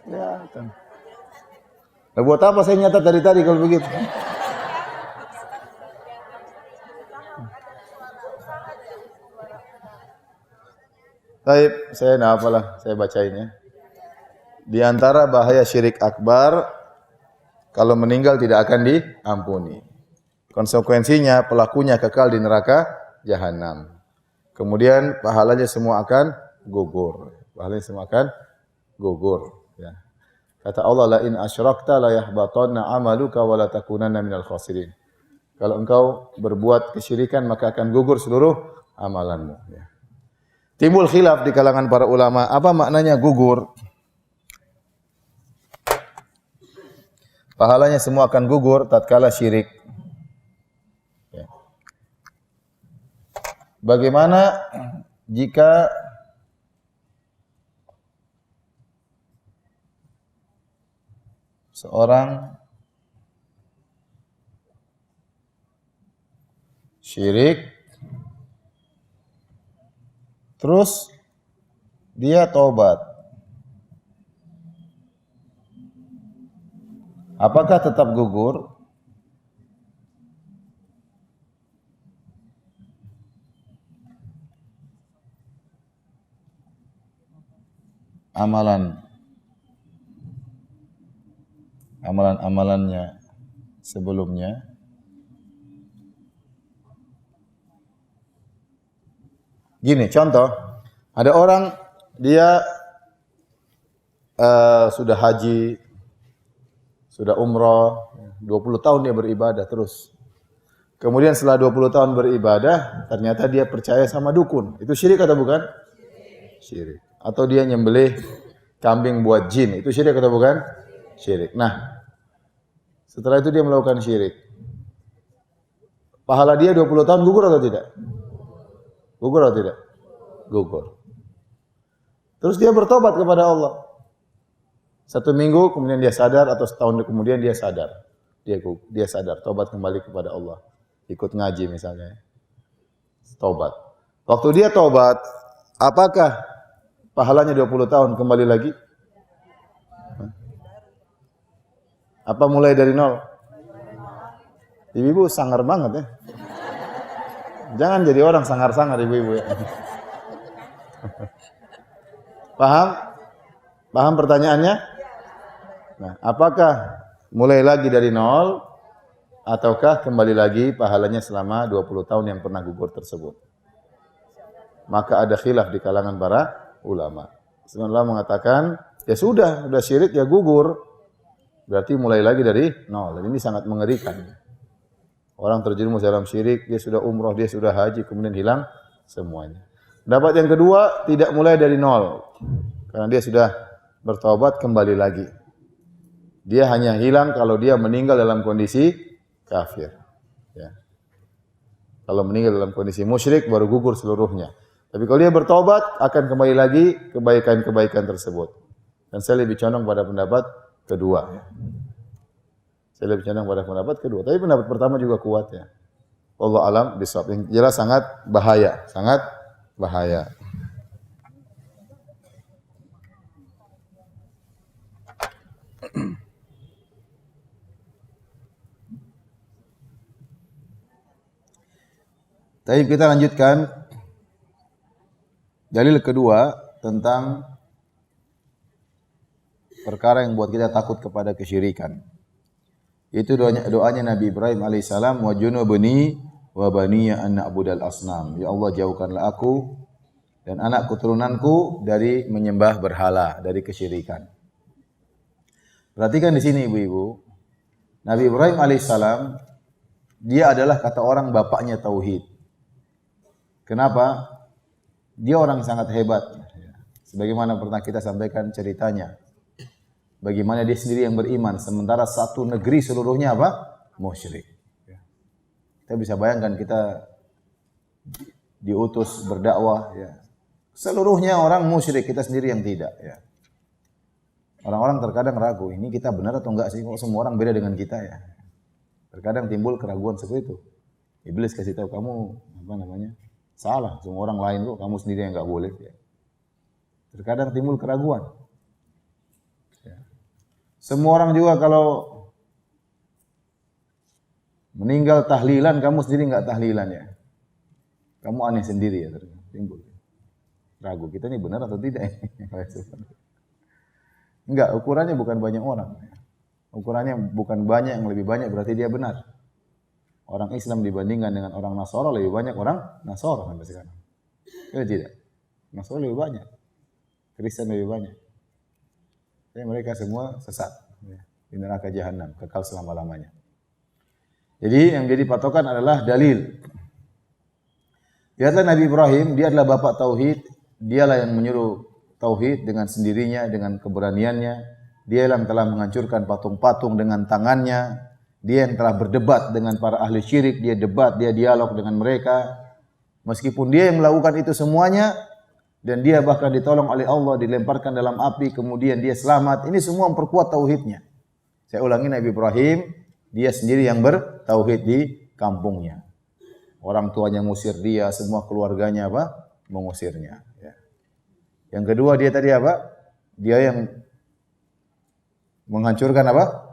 Kelihatan. Nah, buat apa saya nyatat dari tadi kalau begitu? Baik, saya enggak apalah, saya bacain ya. Di antara bahaya syirik akbar, kalau meninggal tidak akan diampuni. Konsekuensinya pelakunya kekal di neraka jahanam. Kemudian pahalanya semua akan gugur. Pahalanya semua akan gugur. Ya. Kata Allah, la in asyrakta la yahbatanna amaluka wa la takunanna minal khasirin. Kalau engkau berbuat kesyirikan maka akan gugur seluruh amalanmu. Ya. Timbul khilaf di kalangan para ulama, apa maknanya gugur? Pahalanya semua akan gugur tatkala syirik. Ya. Bagaimana jika seorang syirik terus dia taubat? Apakah tetap gugur? Amalan-amalannya sebelumnya? Gini, contoh, ada orang dia sudah haji, sudah umrah, 20 tahun dia beribadah terus. Kemudian setelah 20 tahun beribadah, ternyata dia percaya sama dukun. Itu syirik atau bukan? Syirik. Atau dia nyembelih kambing buat jin, itu syirik atau bukan? Syirik. Nah, setelah itu dia melakukan syirik. Pahala dia 20 tahun gugur atau tidak? Gugur atau tidak? Gugur. Terus dia bertobat kepada Allah. 1 minggu kemudian dia sadar atau setahun kemudian dia sadar. Dia sadar, tobat kembali kepada Allah. Ikut ngaji misalnya. Tobat. Waktu dia tobat, apakah pahalanya 20 tahun kembali lagi? Apa mulai dari nol? Ibu-ibu sangar banget ya. Jangan jadi orang sangar-sangar ibu-ibu ya. Paham? Paham pertanyaannya? Nah, apakah mulai lagi dari nol ataukah kembali lagi pahalanya selama 20 tahun yang pernah gugur tersebut? Maka ada khilaf di kalangan para ulama. Sebenarnya mengatakan, ya sudah syirik ya gugur. Berarti mulai lagi dari nol. Dan ini sangat mengerikan. Orang terjerumus dalam syirik, dia sudah umroh, dia sudah haji, kemudian hilang semuanya. Pendapat yang kedua, tidak mulai dari nol. Karena dia sudah bertobat kembali lagi. Dia hanya hilang kalau dia meninggal dalam kondisi kafir. Ya. Kalau meninggal dalam kondisi musyrik baru gugur seluruhnya. Tapi kalau dia bertobat akan kembali lagi kebaikan-kebaikan tersebut. Dan saya lebih condong pada pendapat kedua. Saya lebih condong pada pendapat kedua. Tapi pendapat pertama juga kuat ya. Wallahu alam bishawab. Yang jelas sangat bahaya, sangat bahaya. Tapi kita lanjutkan dalil kedua tentang perkara yang buat kita takut kepada kesyirikan. Itu doanya Nabi Ibrahim alaihissalam, wa junubni wa baniya an na'budal asnam. Ya Allah, jauhkanlah aku dan anak keturunanku dari menyembah berhala, dari kesyirikan. Perhatikan di sini ibu-ibu. Nabi Ibrahim alaihissalam dia adalah kata orang bapaknya tauhid. Kenapa? Dia orang sangat hebat. Sebagaimana pernah kita sampaikan ceritanya. Bagaimana dia sendiri yang beriman. Sementara satu negeri seluruhnya apa? Musyrik. Kita bisa bayangkan kita diutus berdakwah. Ya. Seluruhnya orang musyrik. Kita sendiri yang tidak. Ya. Orang-orang terkadang ragu. Ini kita benar atau enggak sih? Kok semua orang beda dengan kita ya? Terkadang timbul keraguan seperti itu. Iblis kasih tahu kamu salah, semua orang lain kok, kamu sendiri yang enggak boleh. Ya. Terkadang timbul keraguan. Ya. Semua orang juga kalau meninggal tahlilan, kamu sendiri enggak tahlilan ya. Kamu aneh sendiri ya, timbul. Ragu, kita ini benar atau tidak? Enggak, ukurannya bukan banyak orang. Ukurannya bukan banyak, yang lebih banyak berarti dia benar. Orang Islam dibandingkan dengan orang Nasara lebih banyak orang Nasara sampai sekarang. Ya tidak. Nasara lebih banyak. Kristen lebih banyak. Jadi mereka semua sesat. Di neraka jahanam, kekal selama-lamanya. Jadi yang jadi patokan adalah dalil. Lihatlah Nabi Ibrahim, dia adalah bapak tauhid. Dialah yang menyuruh tauhid dengan sendirinya, dengan keberaniannya. Dia yang telah menghancurkan patung-patung dengan tangannya. Dia yang telah berdebat dengan para ahli syirik, dia debat, dia dialog dengan mereka. Meskipun dia yang melakukan itu semuanya, dan dia bahkan ditolong oleh Allah, dilemparkan dalam api, kemudian dia selamat. Ini semua memperkuat tauhidnya. Saya ulangi, Nabi Ibrahim, dia sendiri yang bertauhid di kampungnya. Orang tuanya ngusir dia, semua keluarganya apa? Mengusirnya. Ya. Yang kedua dia tadi apa? Dia yang menghancurkan apa?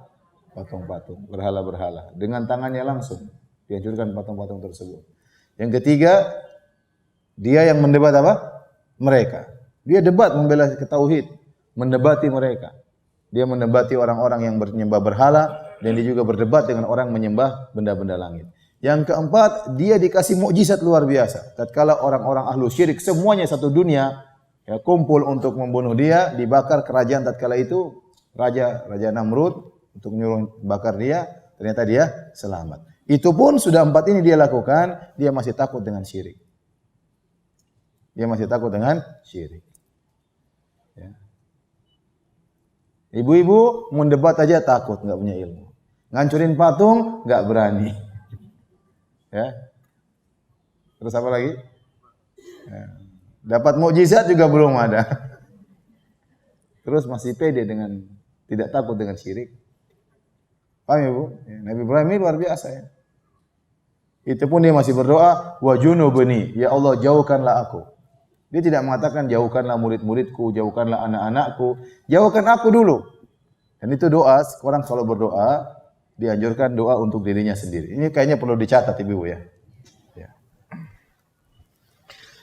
Patung-patung, berhala-berhala. Dengan tangannya langsung dihancurkan patung-patung tersebut. Yang ketiga, dia yang mendebat apa? Mereka. Dia debat membela tauhid, mendebati mereka. Dia mendebati orang-orang yang menyembah berhala dan dia juga berdebat dengan orang menyembah benda-benda langit. Yang keempat, dia dikasih mukjizat luar biasa. Tatkala orang-orang ahlu syirik semuanya satu dunia ya kumpul untuk membunuh dia, dibakar kerajaan tatkala itu Raja Namrud untuk menyuruh bakar dia, ternyata dia selamat. Itu pun sudah 4 ini dia lakukan, dia masih takut dengan syirik. Dia masih takut dengan syirik. Ya. Ibu-ibu mendebat aja takut, enggak punya ilmu. Ngancurin patung enggak berani. Ya. Terus apa lagi? Ya. Dapat mukjizat juga belum ada. Terus masih pede dengan tidak takut dengan syirik. Paham ya, Bu? Ya, Nabi Ibrahim ini luar biasa ya. Itu pun dia masih berdoa, wa junubni, ya Allah jauhkanlah aku. Dia tidak mengatakan jauhkanlah murid-muridku, jauhkanlah anak-anakku, jauhkan aku dulu. Dan itu doa, orang kalau berdoa, dianjurkan doa untuk dirinya sendiri. Ini kayaknya perlu dicatat Ibu ya. Ya.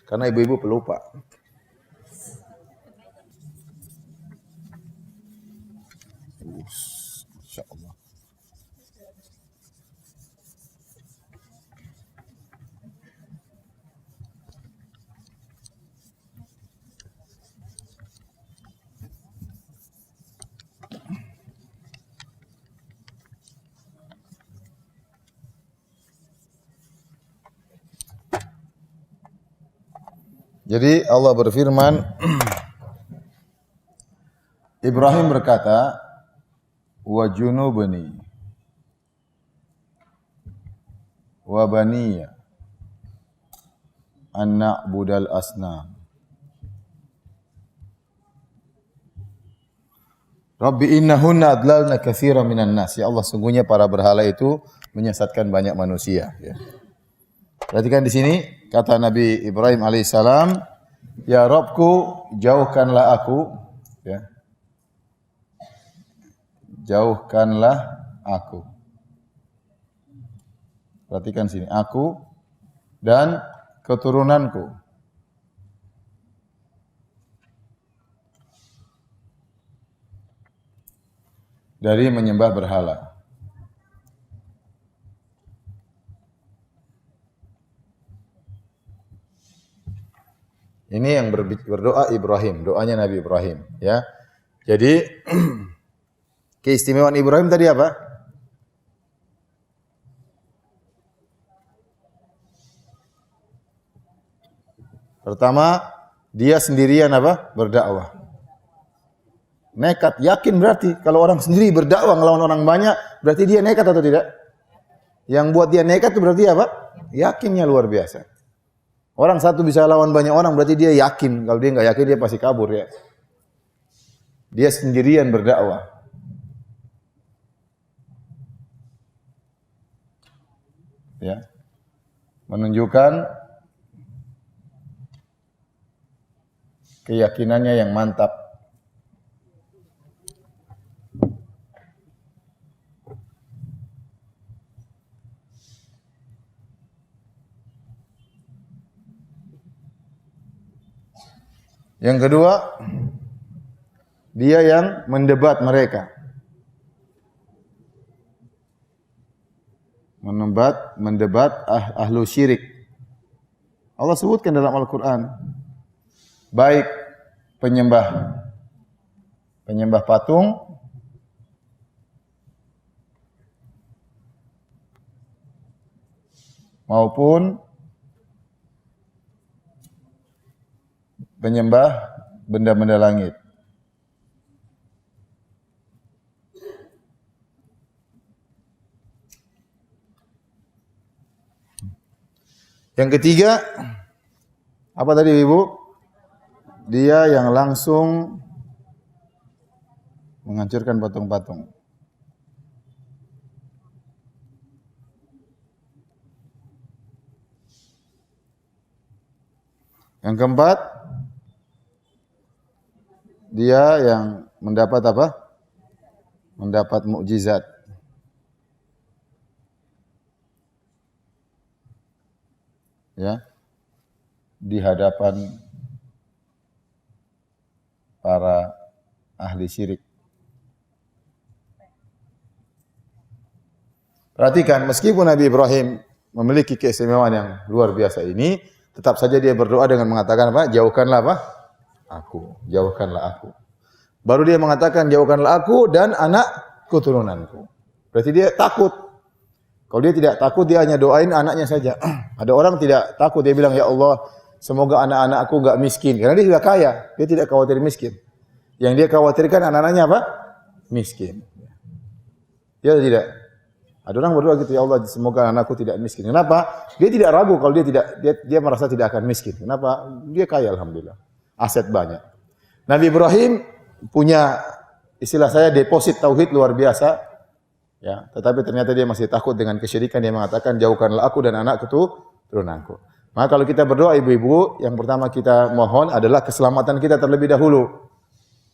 Karena ibu-ibu pelupa. Insyaallah. Jadi Allah berfirman, Ibrahim berkata, wa junubni wa baniya an na'budal asnam. Rabbi innahunna adlalna katsiran minan nas. Ya Allah, sungguhnya para berhala itu menyesatkan banyak manusia. Ya. Perhatikan di sini kata Nabi Ibrahim alaihissalam, ya Rabbku jauhkanlah aku, ya. Jauhkanlah aku. Perhatikan sini, aku dan keturunanku dari menyembah berhala. Ini yang berdoa Ibrahim, doanya Nabi Ibrahim, ya. Jadi keistimewaan Ibrahim tadi apa? Pertama, dia sendirian apa? Berdakwah. Nekat, yakin berarti kalau orang sendiri berdakwah ngelawan orang banyak, berarti dia nekat atau tidak? Yang buat dia nekat itu berarti apa? Yakinnya luar biasa. Orang satu bisa lawan banyak orang, berarti dia yakin. Kalau dia nggak yakin, dia pasti kabur ya. Dia sendirian berdakwah. Ya, menunjukkan keyakinannya yang mantap. Yang kedua, dia yang mendebat mereka. Mendebat ahlu syirik. Allah sebutkan dalam Al-Quran. Baik penyembah patung maupun penyembah benda-benda langit. Yang ketiga, apa tadi Ibu? Dia yang langsung menghancurkan patung-patung. Yang keempat, dia yang mendapat apa? Mendapat mukjizat. Ya. Di hadapan para ahli syirik. Perhatikan, meskipun Nabi Ibrahim memiliki keistimewaan yang luar biasa ini, tetap saja dia berdoa dengan mengatakan apa? Jauhkanlah apa? Aku, jauhkanlah aku. Baru dia mengatakan jauhkanlah aku dan anak keturunanku. Berarti dia takut. Kalau dia tidak takut, dia hanya doain anaknya saja. Ada orang tidak takut, dia bilang, ya Allah, semoga anak-anakku enggak miskin. Karena dia sudah kaya, dia tidak khawatir miskin. Yang dia khawatirkan anak-anaknya apa? Miskin. Dia tidak. Ada orang berdoa gitu, ya Allah, semoga anakku tidak miskin. Kenapa? Dia tidak ragu kalau dia merasa tidak akan miskin. Kenapa? Dia kaya alhamdulillah. Aset banyak. Nabi Ibrahim punya istilah saya deposit tauhid luar biasa, ya. Tetapi ternyata dia masih takut dengan kesyirikan. Dia mengatakan, jauhkanlah aku dan anak keturunanku. Maka kalau kita berdoa ibu-ibu, yang pertama kita mohon adalah keselamatan kita terlebih dahulu.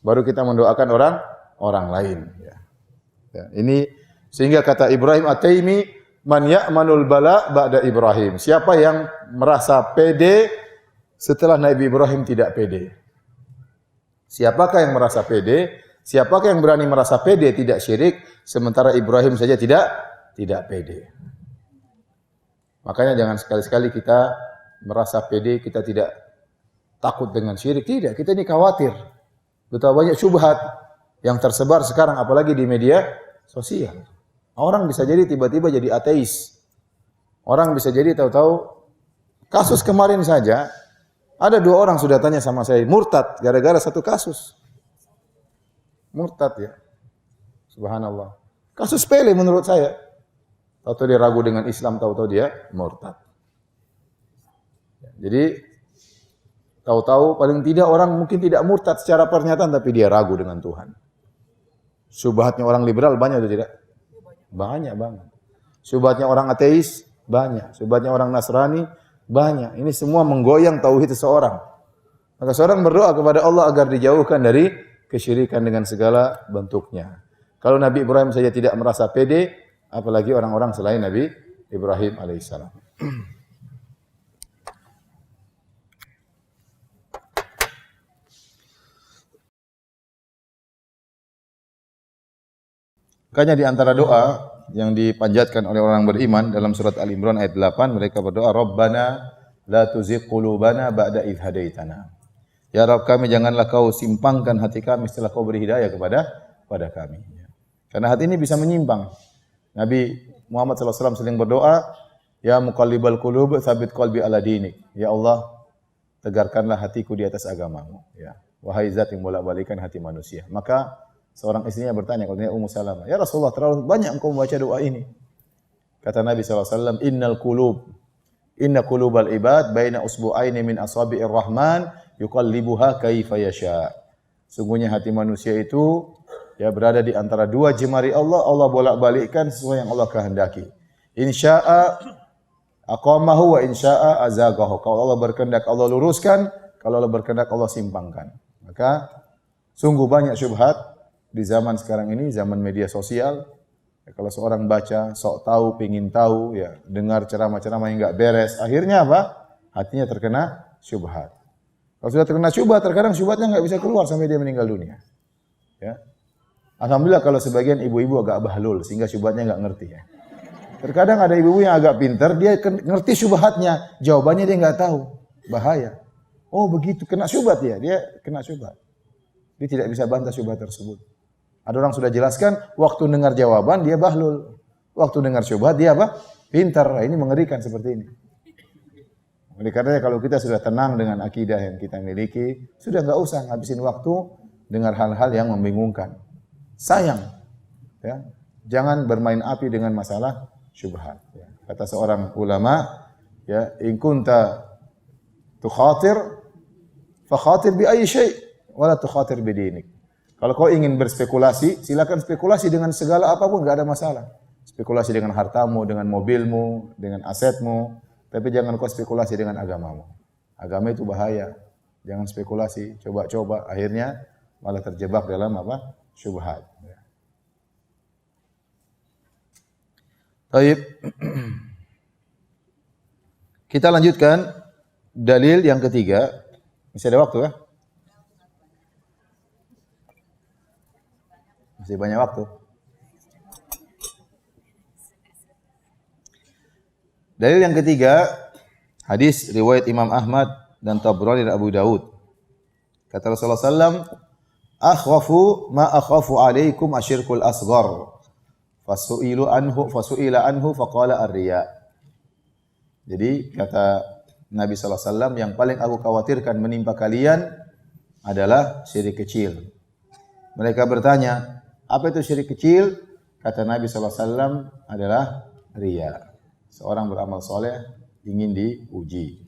Baru kita mendoakan orang lain. Ya. Ya, ini sehingga kata Ibrahim At-Taimi, man ya'manul bala ba'da Ibrahim. Siapa yang merasa pede setelah Nabi Ibrahim tidak pede? Siapakah yang merasa pede? Siapakah yang berani merasa pede tidak syirik sementara Ibrahim saja tidak pede? Makanya jangan sekali-sekali kita merasa pede, kita tidak takut dengan syirik. Tidak, kita ini khawatir. Betapa banyak syubhat yang tersebar sekarang apalagi di media sosial. Orang bisa jadi tiba-tiba jadi ateis. Orang bisa jadi tahu-tahu kasus kemarin saja ada 2 orang sudah tanya sama saya murtad gara-gara satu kasus. Murtad ya. Subhanallah. Kasus sepele menurut saya. Tahu-tahu dia ragu dengan Islam, tahu-tahu dia murtad. Jadi tahu-tahu paling tidak orang mungkin tidak murtad secara pernyataan tapi dia ragu dengan Tuhan. Syubhatnya orang liberal banyak atau tidak? Banyak banget. Syubhatnya orang ateis banyak. Syubhatnya orang Nasrani banyak. Ini semua menggoyang tauhid seseorang. Maka seorang berdoa kepada Allah agar dijauhkan dari kesyirikan dengan segala bentuknya. Kalau Nabi Ibrahim saja tidak merasa pede, apalagi orang-orang selain Nabi Ibrahim alaihissalam. Makanya di antara doa yang dipanjatkan oleh orang beriman dalam surat Al-Imran ayat 8, mereka berdoa, Rabbana la tuzigh qulubana ba'da idh hadaitana. Ya Rabb kami, janganlah kau simpangkan hati kami setelah kau beri hidayah kepada kami. Karena hati ini bisa menyimpang. Nabi Muhammad SAW sering berdoa, Ya muqallibal qulub, tsabit qalbi ala dinik. Ya Allah, tegarkanlah hatiku di atas agamamu. Ya. Wahai zat yang bolak-balikan hati manusia. Maka seorang istrinya bertanya kepada Ummu Salamah, Ya Rasulullah, terlalu banyak engkau membaca doa ini. Kata Nabi SAW, Inna qulubal ibad baina usbu'aini min asabi'ir rahman yuqallibuha kaifa yasha. Sungguhnya hati manusia itu ya berada di antara 2 jemari Allah, Allah bolak-balikkan sesuai yang Allah kehendaki. Insya'a aqamahu wa insya'a azaghahu. Kalau Allah berkehendak Allah luruskan, kalau Allah berkehendak Allah simpangkan. Maka sungguh banyak syubhat di zaman sekarang ini, zaman media sosial. Ya, kalau seorang baca, sok tahu, pengin tahu, ya dengar ceramah-ceramah yang enggak beres, akhirnya apa? Hatinya terkena syubhat. Kalau sudah terkena syubhat, terkadang syubhatnya enggak bisa keluar sampai dia meninggal dunia. Ya. Alhamdulillah kalau sebagian ibu-ibu agak bahlul sehingga syubhatnya enggak ngerti ya. Terkadang ada ibu-ibu yang agak pintar, dia ngerti syubhatnya, jawabannya dia enggak tahu. Bahaya. Oh begitu, kena syubhat ya, dia kena syubhat. Dia tidak bisa bantah syubhat tersebut. Ada orang sudah jelaskan, waktu dengar jawaban dia bahlul. Waktu dengar syubhat dia apa? Pintar. Nah, ini mengerikan seperti ini. Oleh karenanya kalau kita sudah tenang dengan akidah yang kita miliki, sudah enggak usah ngabisin waktu dengar hal-hal yang membingungkan. Sayang. Ya. Jangan bermain api dengan masalah syubhat. Ya. Kata seorang ulama, ya, in kunta tukhatir fa khatir bi ayyi syai' wala tukhatir bi dinik. Kalau kau ingin berspekulasi, silakan spekulasi dengan segala apapun, enggak ada masalah. Spekulasi dengan hartamu, dengan mobilmu, dengan asetmu, tapi jangan kau spekulasi dengan agamamu. Agama itu bahaya. Jangan spekulasi, coba-coba akhirnya malah terjebak dalam apa? Syubhat. Baik. Kita lanjutkan dalil yang ketiga. Masih ada waktu ya? Masih banyak waktu. Dalil yang ketiga, hadis riwayat Imam Ahmad dan Tabrani dan Abu Daud. Kata Rasulullah SAW, akhwafu ma akhafu alaikum asyirkul asghar. Fasu'ila anhu faqala ar-riya. Jadi kata Nabi SAW, yang paling aku khawatirkan menimpa kalian adalah syirik kecil. Mereka bertanya, apa itu syirik kecil? Kata Nabi SAW adalah riya. Seorang beramal soleh ingin diuji.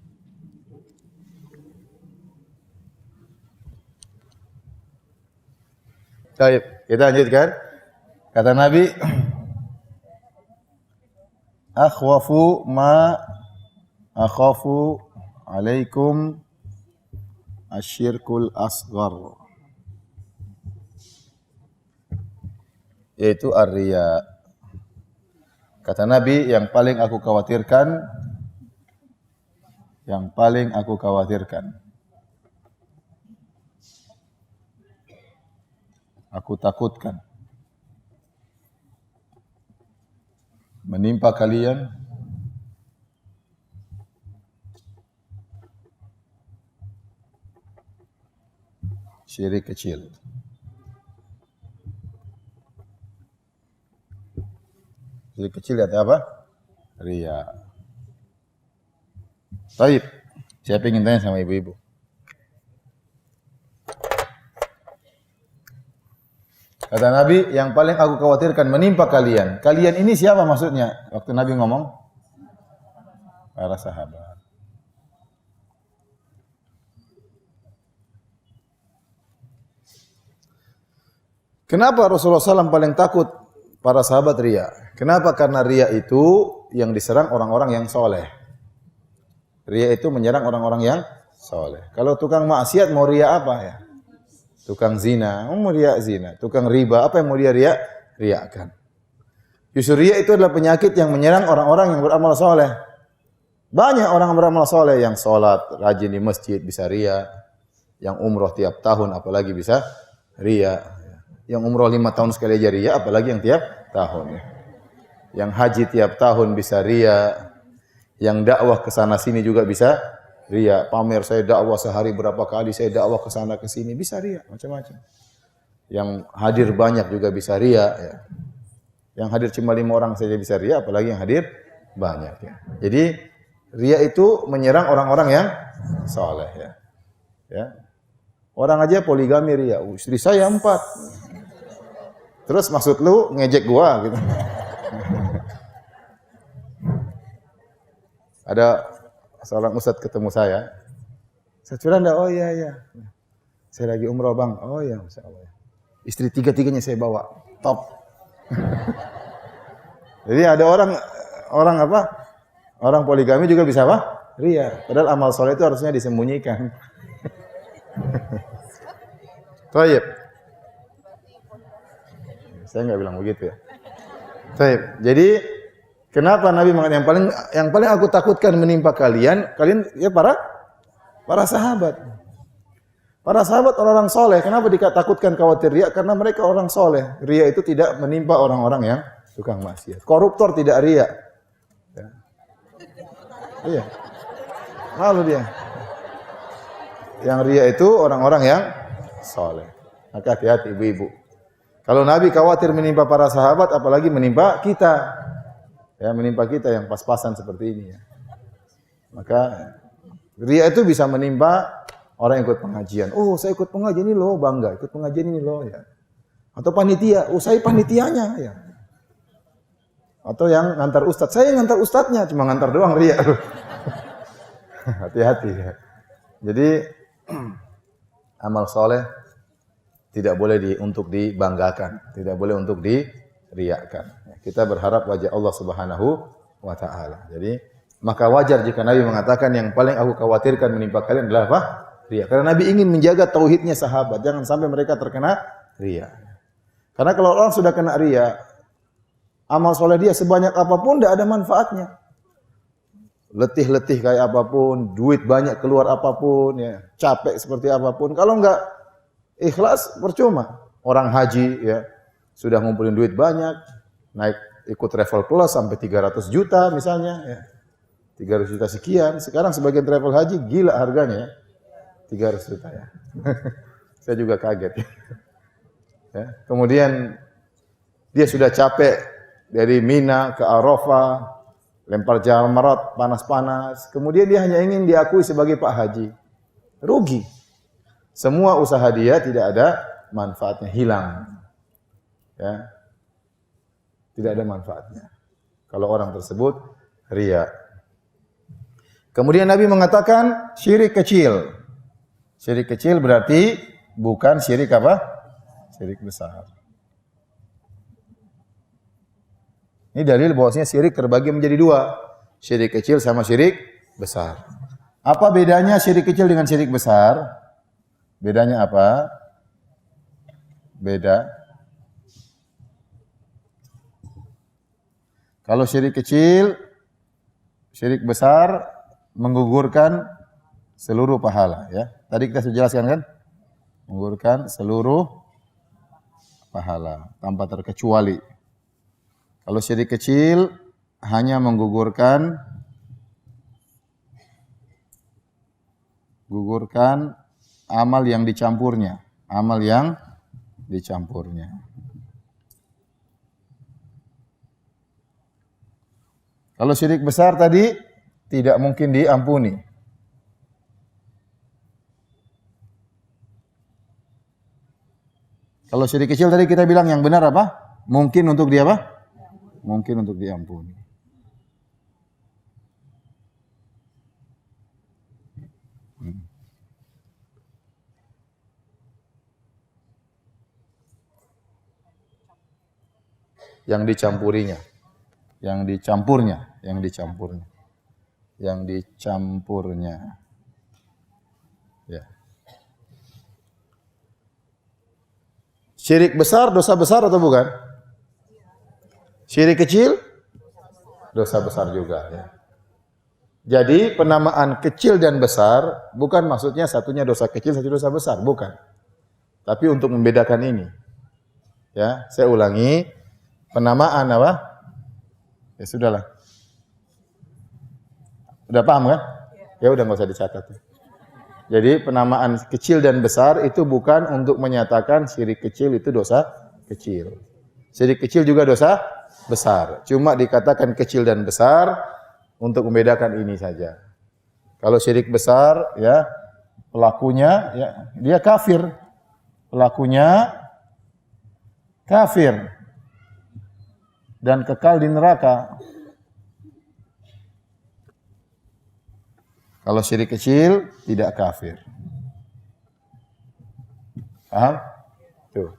Baik, Kita lanjutkan. Kata Nabi, akhwafu ma akhafu alaikum asyirkul asghar. Yaitu ar-riya. Kata Nabi, yang paling aku khawatirkan, aku takutkan menimpa kalian syirik kecil. Syirik kecil lihat apa? Riya. Baik. Saya ingin tanya sama ibu-ibu. Kata Nabi, yang paling aku khawatirkan menimpa kalian. Kalian ini siapa maksudnya? Waktu Nabi ngomong, para sahabat. Kenapa Rasulullah SAW paling takut para sahabat riya? Kenapa? Karena riya itu yang diserang orang-orang yang soleh. Riya itu menyerang orang-orang yang soleh. Kalau tukang maksiat mau riya apa ya? Tukang zina, mau riya zina. Tukang riba, apa yang mau dia riakan? Justru riya itu adalah penyakit yang menyerang orang-orang yang beramal soleh. Banyak orang beramal soleh yang sholat, rajin di masjid bisa riya. Yang umroh tiap tahun apalagi bisa riya. Yang umroh 5 tahun sekali aja riya, apalagi yang tiap tahun. Yang haji tiap tahun bisa riya. Yang dakwah ke sana sini juga bisa riya. Pamer saya dakwah sehari berapa kali, saya dakwah ke sana ke sini, bisa riya, macam-macam. Yang hadir banyak juga bisa riya. Ya. Yang hadir cuma 5 orang saja bisa riya, apalagi yang hadir banyak. Ya. Jadi riya itu menyerang orang-orang yang saleh. Ya. Ya. Orang aja poligami riya, istri saya 4. Terus maksud lu ngejek gua gitu. Ada seorang ustadz ketemu saya. Ustadz Firanda, oh iya. Saya lagi umroh bang. Oh iya, Masya Allah. Istri 3-3-nya saya bawa. Top. Jadi ada orang apa? Orang poligami juga bisa apa? Riya. Padahal amal soleh itu harusnya disembunyikan. Baik. Saya enggak bilang begitu ya. Baik. Jadi kenapa Nabi mengatakan yang paling aku takutkan menimpa kalian ya para sahabat. Para sahabat orang-orang soleh. Kenapa ditakutkan khawatir riya? Karena mereka orang soleh. Riya itu tidak menimpa orang-orang yang tukang maksiat. Koruptor tidak riya. Ya. Iya. Malu dia. Yang riya itu orang-orang yang soleh. Maka hati-hati ibu-ibu. Kalau Nabi khawatir menimpa para sahabat, apalagi menimpa kita. Ya, menimpa kita yang pas-pasan seperti ini ya. Maka riya itu bisa menimpa orang yang ikut pengajian. Oh, saya ikut pengajian ini loh, bangga. Ikut pengajian ini loh ya. Atau panitia, oh saya panitianya ya. Atau yang ngantar ustadz, saya ngantar ustadznya, cuma ngantar doang riya. Hati-hati ya. Jadi amal soleh tidak boleh untuk dibanggakan, tidak boleh untuk diriakan. Kita berharap wajah Allah Subhanahu wa taala. Jadi maka wajar jika Nabi mengatakan yang paling aku khawatirkan menimpa kalian adalah apa? Riya. Karena Nabi ingin menjaga tauhidnya sahabat, jangan sampai mereka terkena riya. Karena kalau orang sudah kena riya, amal soleh dia sebanyak apapun tidak ada manfaatnya. Letih-letih kayak apapun, duit banyak keluar apapun, ya, capek seperti apapun, kalau enggak ikhlas percuma. Orang haji ya sudah ngumpulin duit banyak, naik ikut travel plus sampai 300 juta misalnya ya. 300 juta sekian. Sekarang sebagian travel haji gila harganya ya. 300 juta ya. Saya juga kaget ya. Kemudian dia sudah capek dari Mina ke Arafah, lempar jamarat panas-panas. Kemudian dia hanya ingin diakui sebagai Pak Haji. Rugi. Semua usaha dia tidak ada manfaatnya, hilang. Ya. Tidak ada manfaatnya. Kalau orang tersebut riya. Kemudian Nabi mengatakan syirik kecil. Syirik kecil berarti bukan syirik apa? Syirik besar. Ini dalil bahwasanya syirik terbagi menjadi dua. Syirik kecil sama syirik besar. Apa bedanya syirik kecil dengan syirik besar? Bedanya apa? Beda. Kalau syirik kecil, syirik besar menggugurkan seluruh pahala, ya. Tadi kita sudah jelaskan kan? Menggugurkan seluruh pahala tanpa terkecuali. Kalau syirik kecil hanya menggugurkan amal yang dicampurnya, Kalau syirik besar tadi tidak mungkin diampuni. Kalau syirik kecil tadi kita bilang yang benar apa? Mungkin untuk dia apa? Mungkin untuk diampuni. Yang dicampurnya. Ya. Syirik besar dosa besar atau bukan? Syirik kecil dosa besar juga, ya. Jadi penamaan kecil dan besar bukan maksudnya satunya dosa kecil, satu dosa besar, bukan. Tapi untuk membedakan ini. Ya, saya ulangi. Penamaan apa? Ya sudahlah. Udah paham kan? Ya udah enggak usah dicatat. Jadi penamaan kecil dan besar itu bukan untuk menyatakan syirik kecil itu dosa kecil. Syirik kecil juga dosa besar. Cuma dikatakan kecil dan besar untuk membedakan ini saja. Kalau syirik besar, ya pelakunya, ya dia kafir. Pelakunya kafir dan kekal di neraka. Kalau syirik kecil tidak kafir. Paham? Tuh.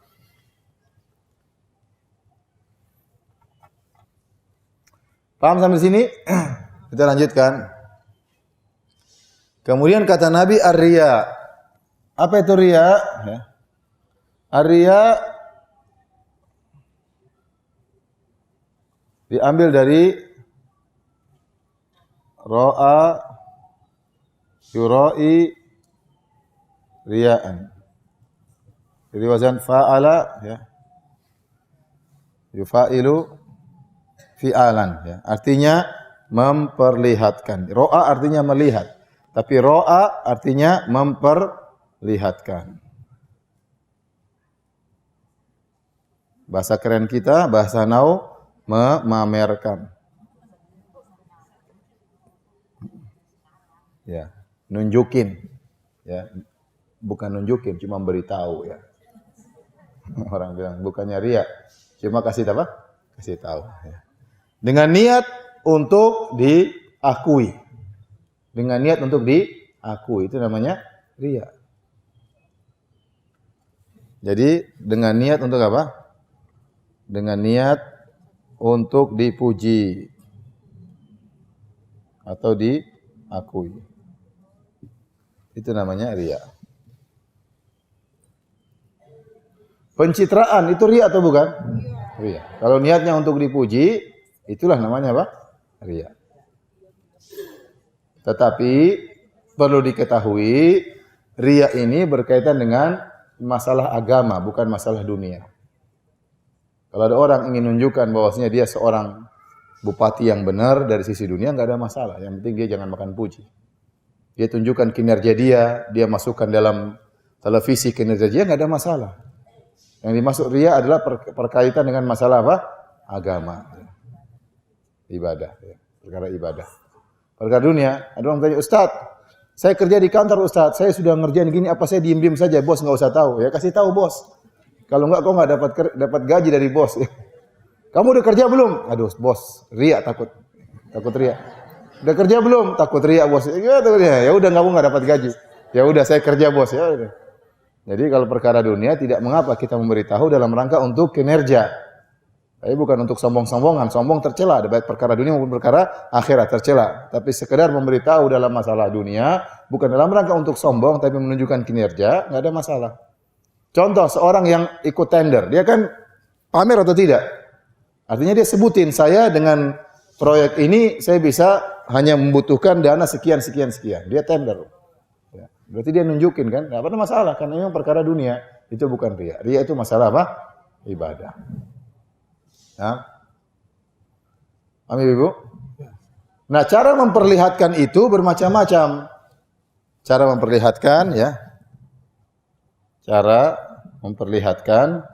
Paham sampai sini? Kita lanjutkan. Kemudian kata Nabi ar-riya. Apa itu riya? Ar-riya diambil dari ra'a yurai riya'an. Jadi wazan fa'ala, ya. Yufa'ilu fi'alan, ya. Artinya memperlihatkan. Ro'a artinya melihat, tapi ro'a artinya memperlihatkan. Bahasa keren kita, bahasa now, memamerkan. Ya, nunjukin. Ya. Bukan nunjukin, cuma beritahu, ya. Orang bilang bukannya riya, cuma kasih apa? Kasih tahu, ya. Dengan niat untuk diakui. Dengan niat untuk diakui, itu namanya riya. Jadi dengan niat untuk apa? Dengan niat untuk dipuji atau diakui. Itu namanya riya. Pencitraan itu riya atau bukan? Riya. Kalau niatnya untuk dipuji, itulah namanya apa? Riya. Tetapi perlu diketahui, riya ini berkaitan dengan masalah agama, bukan masalah dunia. Kalau ada orang ingin menunjukkan bahwasanya dia seorang bupati yang benar dari sisi dunia, enggak ada masalah. Yang penting dia jangan makan puji. Dia tunjukkan kinerja dia masukkan dalam televisi kinerja dia, enggak ada masalah. Yang dimaksud riya adalah perkaitan dengan masalah apa? Agama. Ibadah, ya. Perkara ibadah. Perkara dunia, ada orang tanya, "Ustaz, saya kerja di kantor, Ustaz. Saya sudah ngerjain gini, apa saya diem-diem saja? Bos enggak usah tahu." Ya kasih tahu, Bos. Kalau enggak kau enggak dapat gaji dari bos. Kamu udah kerja belum? Aduh, Bos, riya takut riya. Udah kerja belum? Takut riya, Bos. Ya udah kamu enggak dapat gaji. Ya udah saya kerja, Bos. Ya udah. Jadi kalau perkara dunia tidak mengapa kita memberitahu dalam rangka untuk kinerja. Tapi bukan untuk sombong-sombongan, sombong tercela, ada baik perkara dunia maupun perkara akhirat tercela. Tapi sekedar memberitahu dalam masalah dunia, bukan dalam rangka untuk sombong, tapi menunjukkan kinerja, nggak ada masalah. Contoh, seorang yang ikut tender, dia kan pamer atau tidak? Artinya dia sebutin, saya dengan proyek ini, saya bisa hanya membutuhkan dana sekian. Dia tender. Ya. Berarti dia nunjukin kan, nggak ada masalah, karena memang perkara dunia, itu bukan riya. Riya itu masalah apa? Ibadah. Ya. Amin Ibu? Nah, cara memperlihatkan itu bermacam-macam. Cara memperlihatkan ya. Cara memperlihatkan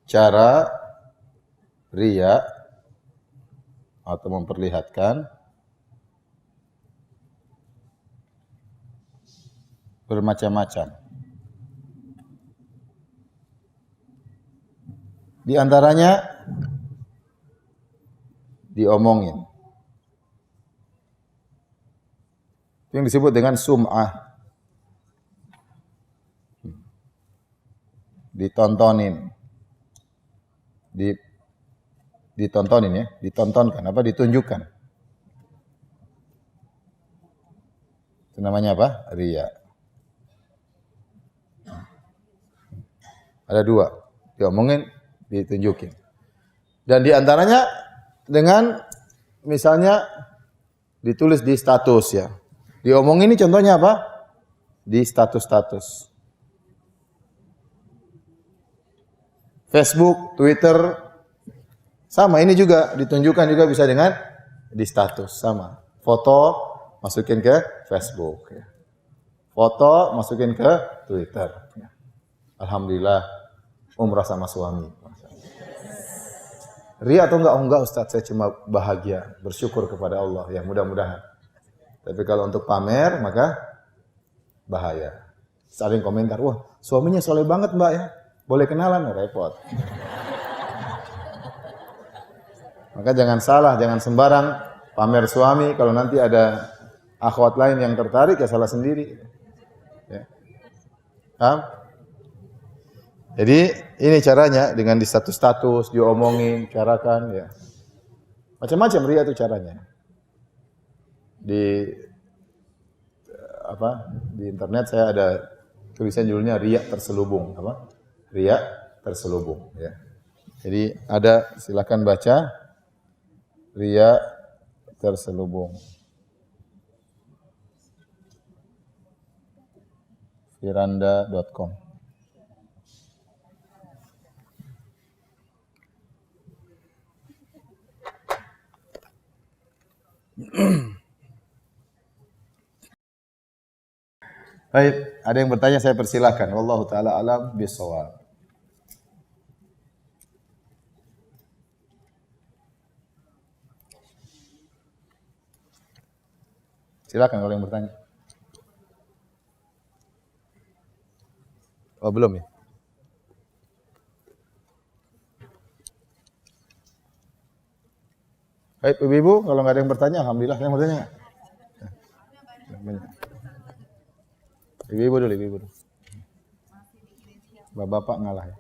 cara riya atau memperlihatkan bermacam-macam. Di antaranya diomongin. Itu yang disebut dengan sum'ah. Ditontonin. Ditontonin ya, ditontonkan apa ditunjukkan. Itu namanya apa? Riya. Ada dua, diomongin, ditunjukin. Dan di antaranya dengan misalnya ditulis di status ya. Diomongin ini contohnya apa? Di status-status. Facebook, Twitter, sama ini juga ditunjukkan juga bisa dengan di status sama. Foto masukin ke Facebook, ya. Foto masukin ke Twitter. Ya. Alhamdulillah umrah sama suami. Ria atau enggak? Oh, enggak Ustaz, saya cuma bahagia, bersyukur kepada Allah ya mudah-mudahan. Tapi kalau untuk pamer maka bahaya. Saling komentar, wah suaminya soleh banget mbak ya. Boleh kenalan, repot. Maka jangan salah, jangan sembarang pamer suami. Kalau nanti ada akhwat lain yang tertarik, ya salah sendiri. Ya. Paham? Jadi ini caranya dengan di status-status, diomongin, carakan, ya. Macam-macam ria itu caranya. Di internet saya ada tulisan judulnya ria terselubung, apa? Riya terselubung ya. Jadi ada silakan baca riya terselubung. Firanda.com. Baik, ada yang bertanya saya persilahkan. Wallahu taala alam bisawab. Silakan kalau yang bertanya. Oh, belum ya? Baik, ibu-ibu, kalau nggak ada yang bertanya, alhamdulillah. Yang bertanya nggak? Ibu-ibu dulu. Bapak-bapak ngalah ya.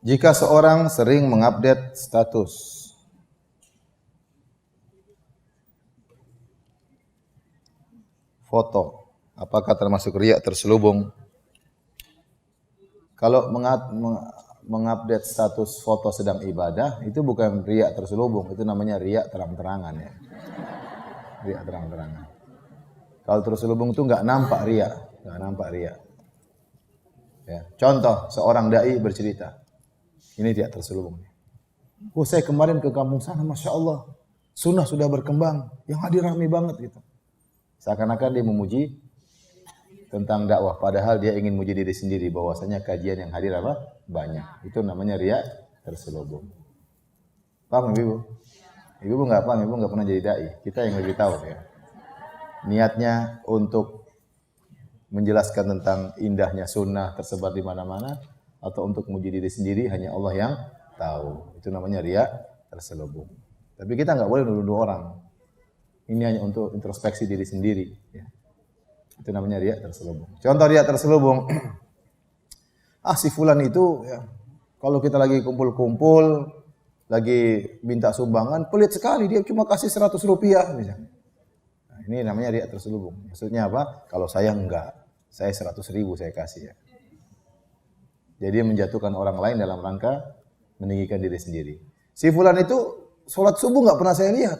Jika seorang sering mengupdate status foto, apakah termasuk riya terselubung? Kalau mengupdate status foto sedang ibadah, itu bukan riya terselubung, itu namanya riya terang-terangan ya. Riya terang-terangan. Kalau terselubung itu nggak nampak riya. Ya. Contoh, seorang dai bercerita. Ini tidak terselubung. Oh, saya kemarin ke kampung sana, Masya Allah. Sunnah sudah berkembang. Yang hadir ramai banget gitu. Seakan-akan dia memuji tentang dakwah. Padahal dia ingin memuji diri sendiri. Bahwasanya kajian yang hadir apa? Banyak. Itu namanya riya terselubung. Paham Ibu? Ibu nggak paham, ibu nggak pernah jadi dai. Kita yang lebih tahu ya. Niatnya untuk menjelaskan tentang indahnya sunnah tersebar di mana-mana atau untuk memuji diri sendiri hanya Allah yang tahu. Itu namanya riya terselubung. Tapi kita nggak boleh nuduh orang. Ini hanya untuk introspeksi diri sendiri. Ya. Itu namanya riya terselubung. Contoh riya terselubung. Si fulan itu ya, kalau kita lagi kumpul-kumpul, lagi minta sumbangan, pelit sekali dia cuma kasih 100 rupiah misalnya. Nah, ini namanya riya terselubung. Maksudnya apa? Kalau saya enggak, saya 100 ribu saya kasih ya. Jadi menjatuhkan orang lain dalam rangka meninggikan diri sendiri. Si fulan itu sholat subuh nggak pernah saya lihat.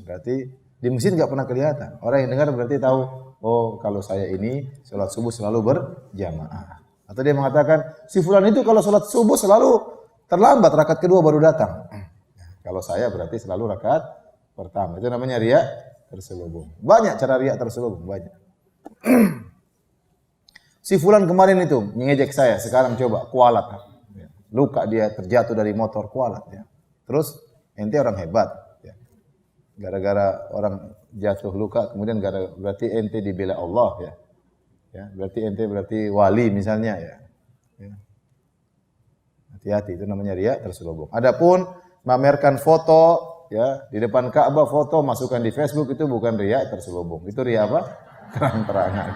Berarti di masjid nggak pernah kelihatan. Orang yang dengar berarti tahu, oh kalau saya ini sholat subuh selalu berjamaah. Atau dia mengatakan, si fulan itu kalau sholat subuh selalu terlambat, rakaat kedua baru datang. Kalau saya berarti selalu rakaat pertama. Itu namanya riya terselubung. Banyak cara riya terselubung, banyak. Si fulan kemarin itu mengejek saya, sekarang coba kualat. Luka dia terjatuh dari motor kualat. Ya. Terus ente orang hebat. Ya. Gara-gara orang jatuh luka, kemudian berarti ente dibela Allah. Ya. Ya, berarti ente berarti wali misalnya. Ya. Ya. Hati-hati, itu namanya riya terselubung. Adapun memamerkan foto ya di depan Ka'bah, foto masukkan di Facebook, itu bukan riya terselubung. Itu riya apa? Terang-terangan.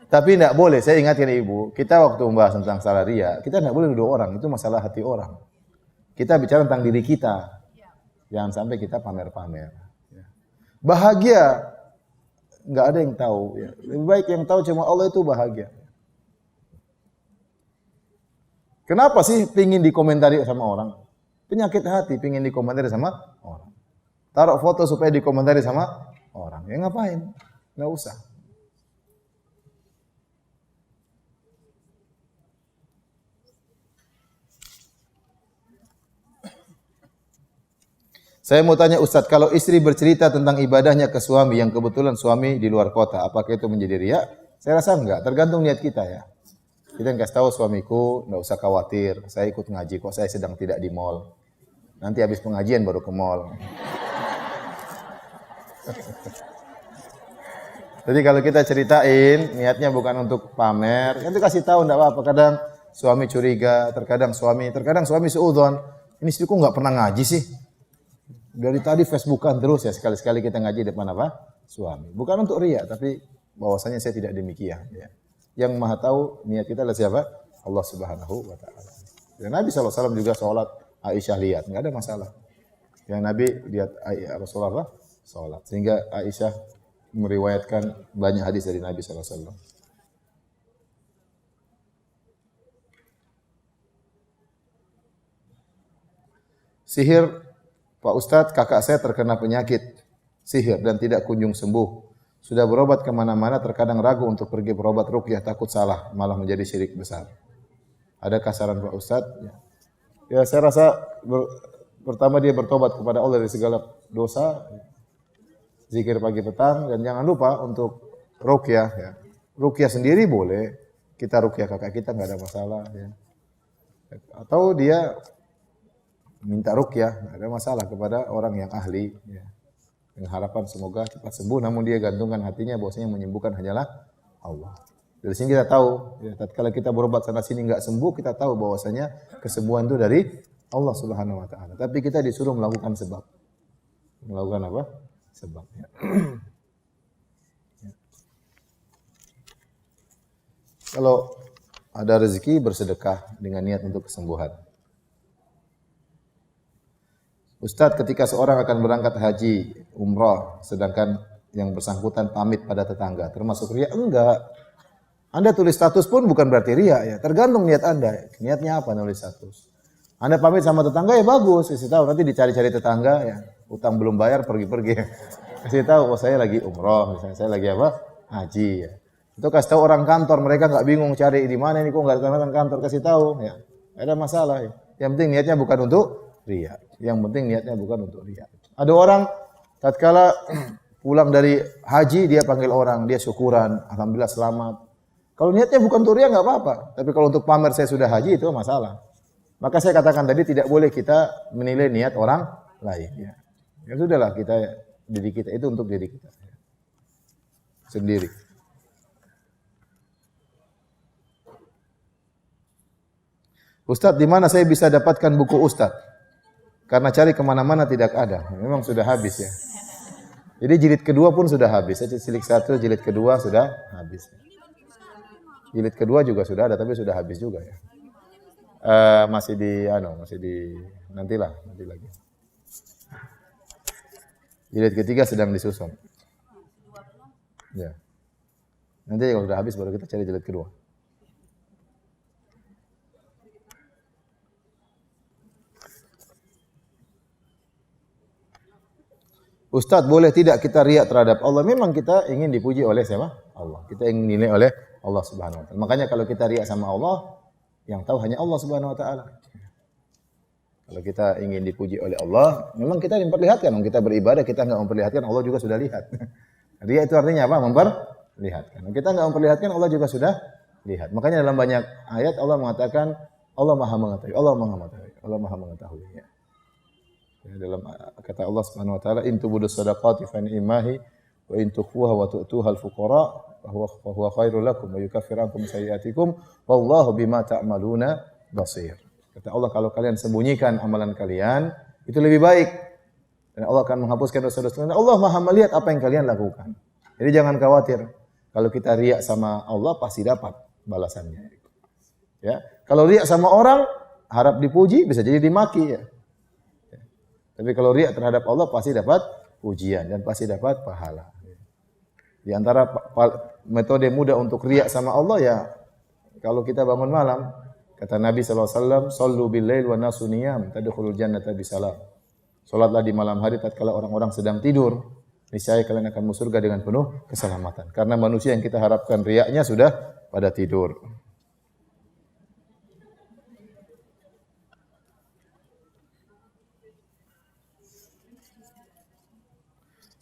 Tapi tidak boleh, saya ingatkan ibu, kita waktu membahas tentang salah riya, kita tidak boleh nuduh orang, itu masalah hati orang. Kita bicara tentang diri kita, jangan sampai kita pamer-pamer. Bahagia, nggak ada yang tahu. Lebih baik yang tahu cuma Allah, itu bahagia. Kenapa sih pingin dikomentari sama orang? Penyakit hati, pingin dikomentari sama orang. Taruh foto supaya dikomentari sama orang. Ya ngapain? Nggak usah. Saya mau tanya Ustadz, kalau istri bercerita tentang ibadahnya ke suami yang kebetulan suami di luar kota, apakah itu menjadi riya? Saya rasa enggak, tergantung niat kita ya. Kita kasih tahu suamiku, enggak usah khawatir, saya ikut ngaji kok, saya sedang tidak di mall. Nanti habis pengajian baru ke mall. Jadi kalau kita ceritain, niatnya bukan untuk pamer, nanti kasih tahu enggak apa-apa. Kadang suami curiga, terkadang suami suudzon. Ini istriku enggak pernah ngaji sih. Dari tadi Facebookan terus ya, sekali-sekali kita ngaji depan apa? Suami. Bukan untuk riya, tapi bahwasanya saya tidak demikian. Ya. Yang maha tahu niat kita adalah siapa? Allah Subhanahu wa Ta'ala. Dan Nabi SAW juga sholat, Aisyah lihat, nggak ada masalah. Yang Nabi lihat Rasulullah sholat, sehingga Aisyah meriwayatkan banyak hadis dari Nabi SAW. Sihir. Pak Ustadz, kakak saya terkena penyakit sihir dan tidak kunjung sembuh. Sudah berobat kemana-mana, terkadang ragu untuk pergi berobat ruqyah, takut salah, malah menjadi syirik besar. Adakah saran Pak Ustadz? Ya saya rasa pertama dia bertobat kepada Allah dari segala dosa, zikir pagi petang, dan jangan lupa untuk ruqyah. Ya. Ruqyah sendiri boleh, kita ruqyah kakak kita nggak ada masalah. Ya. Atau dia minta ruqyah, ada masalah kepada orang yang ahli ya. Dengan harapan semoga cepat sembuh, namun dia gantungkan hatinya bahwasanya menyembuhkan hanyalah Allah. Dari sini kita tahu ya, tatkala kita berobat sana sini enggak sembuh, kita tahu bahwasanya kesembuhan itu dari Allah Subhanahu wa Ta'ala. Tapi kita disuruh melakukan sebab. Melakukan apa? Sebab ya. Kalau ada rezeki, bersedekah dengan niat untuk kesembuhan. Ustadz, ketika seorang akan berangkat haji, umrah, sedangkan yang bersangkutan pamit pada tetangga, termasuk riya? Enggak. Anda tulis status pun bukan berarti riya ya. Tergantung niat Anda. Niatnya apa nulis status? Anda pamit sama tetangga ya bagus, kasih tahu, nanti dicari-cari tetangga ya. Utang belum bayar pergi-pergi. Kasih tahu, oh saya lagi umrah, misalnya saya lagi apa? Haji ya. Itu kasih tahu orang kantor, mereka enggak bingung cari di mana ini kok enggak ada kantor, kasih tahu ya. Enggak ada masalah ya. Yang penting niatnya bukan untuk riya. Yang penting niatnya bukan untuk riya. Ada orang tatkala pulang dari haji dia panggil orang, dia syukuran, alhamdulillah selamat. Kalau niatnya bukan untuk riya enggak apa-apa. Tapi kalau untuk pamer saya sudah haji itu masalah. Maka saya katakan tadi tidak boleh kita menilai niat orang lain. Ya, ya sudahlah diri kita itu untuk diri kita sendiri. Ustadz, di mana saya bisa dapatkan buku Ustadz? Karena cari kemana-mana tidak ada. Memang sudah habis ya. Jadi jilid kedua pun sudah habis. Jilid satu, jilid kedua sudah habis. Jilid kedua juga sudah ada, tapi sudah habis juga ya. Masih nanti lagi. Jilid ketiga sedang disusun. Ya. Nanti kalau sudah habis baru kita cari jilid kedua. Ustadz, boleh tidak kita riak terhadap Allah? Memang kita ingin dipuji oleh siapa? Allah. Kita ingin dinilai oleh Allah Subhanahu wa taala. Makanya kalau kita riak sama Allah, yang tahu hanya Allah Subhanahu wa taala. Kalau kita ingin dipuji oleh Allah, memang kita memperlihatkan. Kalau kita beribadah, kita enggak memperlihatkan, Allah juga sudah lihat. Riak itu artinya apa? Memperlihatkan. Kita enggak memperlihatkan, Allah juga sudah lihat. Makanya dalam banyak ayat Allah mengatakan Allah Maha mengetahui, Allah Maha mengetahui, Allah Maha mengetahui. Ya. Dalam kata Allah Subhanahu wa taala, "In tubudus shadaqati fa ni'mahi wa in tukhfuha wa tu'tuha al-fuqara fa huwa khairul lakum wa yukaffiru ankum sayyi'atikum wallahu bima ta'maluna basir." Kata Allah, kalau kalian sembunyikan amalan kalian, itu lebih baik. Dan Allah akan menghapuskan dosa-dosa kalian. Allah Maha melihat apa yang kalian lakukan. Jadi jangan khawatir. Kalau kita riak sama Allah pasti dapat balasannya. Ya. Kalau riak sama orang, harap dipuji, bisa jadi dimaki ya. Tapi kalau riak terhadap Allah pasti dapat pujian dan pasti dapat pahala. Di antara metode mudah untuk riak sama Allah ya kalau kita bangun malam, kata Nabi sallallahu alaihi wasallam, "Shallu bil lail wa nasu niyam, tadkhulul jannata bisalam." Salatlah di malam hari tatkala orang-orang sedang tidur, niscaya kalian akan masuk surga dengan penuh keselamatan. Karena manusia yang kita harapkan riaknya sudah pada tidur.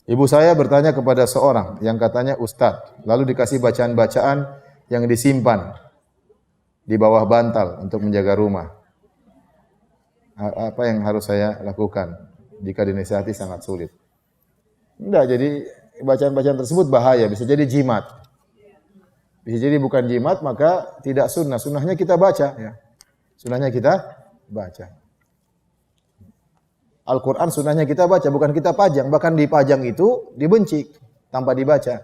Ibu saya bertanya kepada seorang yang katanya ustadz, lalu dikasih bacaan-bacaan yang disimpan di bawah bantal untuk menjaga rumah. Apa yang harus saya lakukan? Jika dinasihati sangat sulit. Enggak, jadi bacaan-bacaan tersebut bahaya, bisa jadi jimat. Bisa jadi bukan jimat, maka tidak sunnah. Sunnahnya kita baca. Ya. Sunnahnya kita baca. Al-Quran sunnahnya kita baca, bukan kita pajang. Bahkan dipajang itu dibenci tanpa dibaca.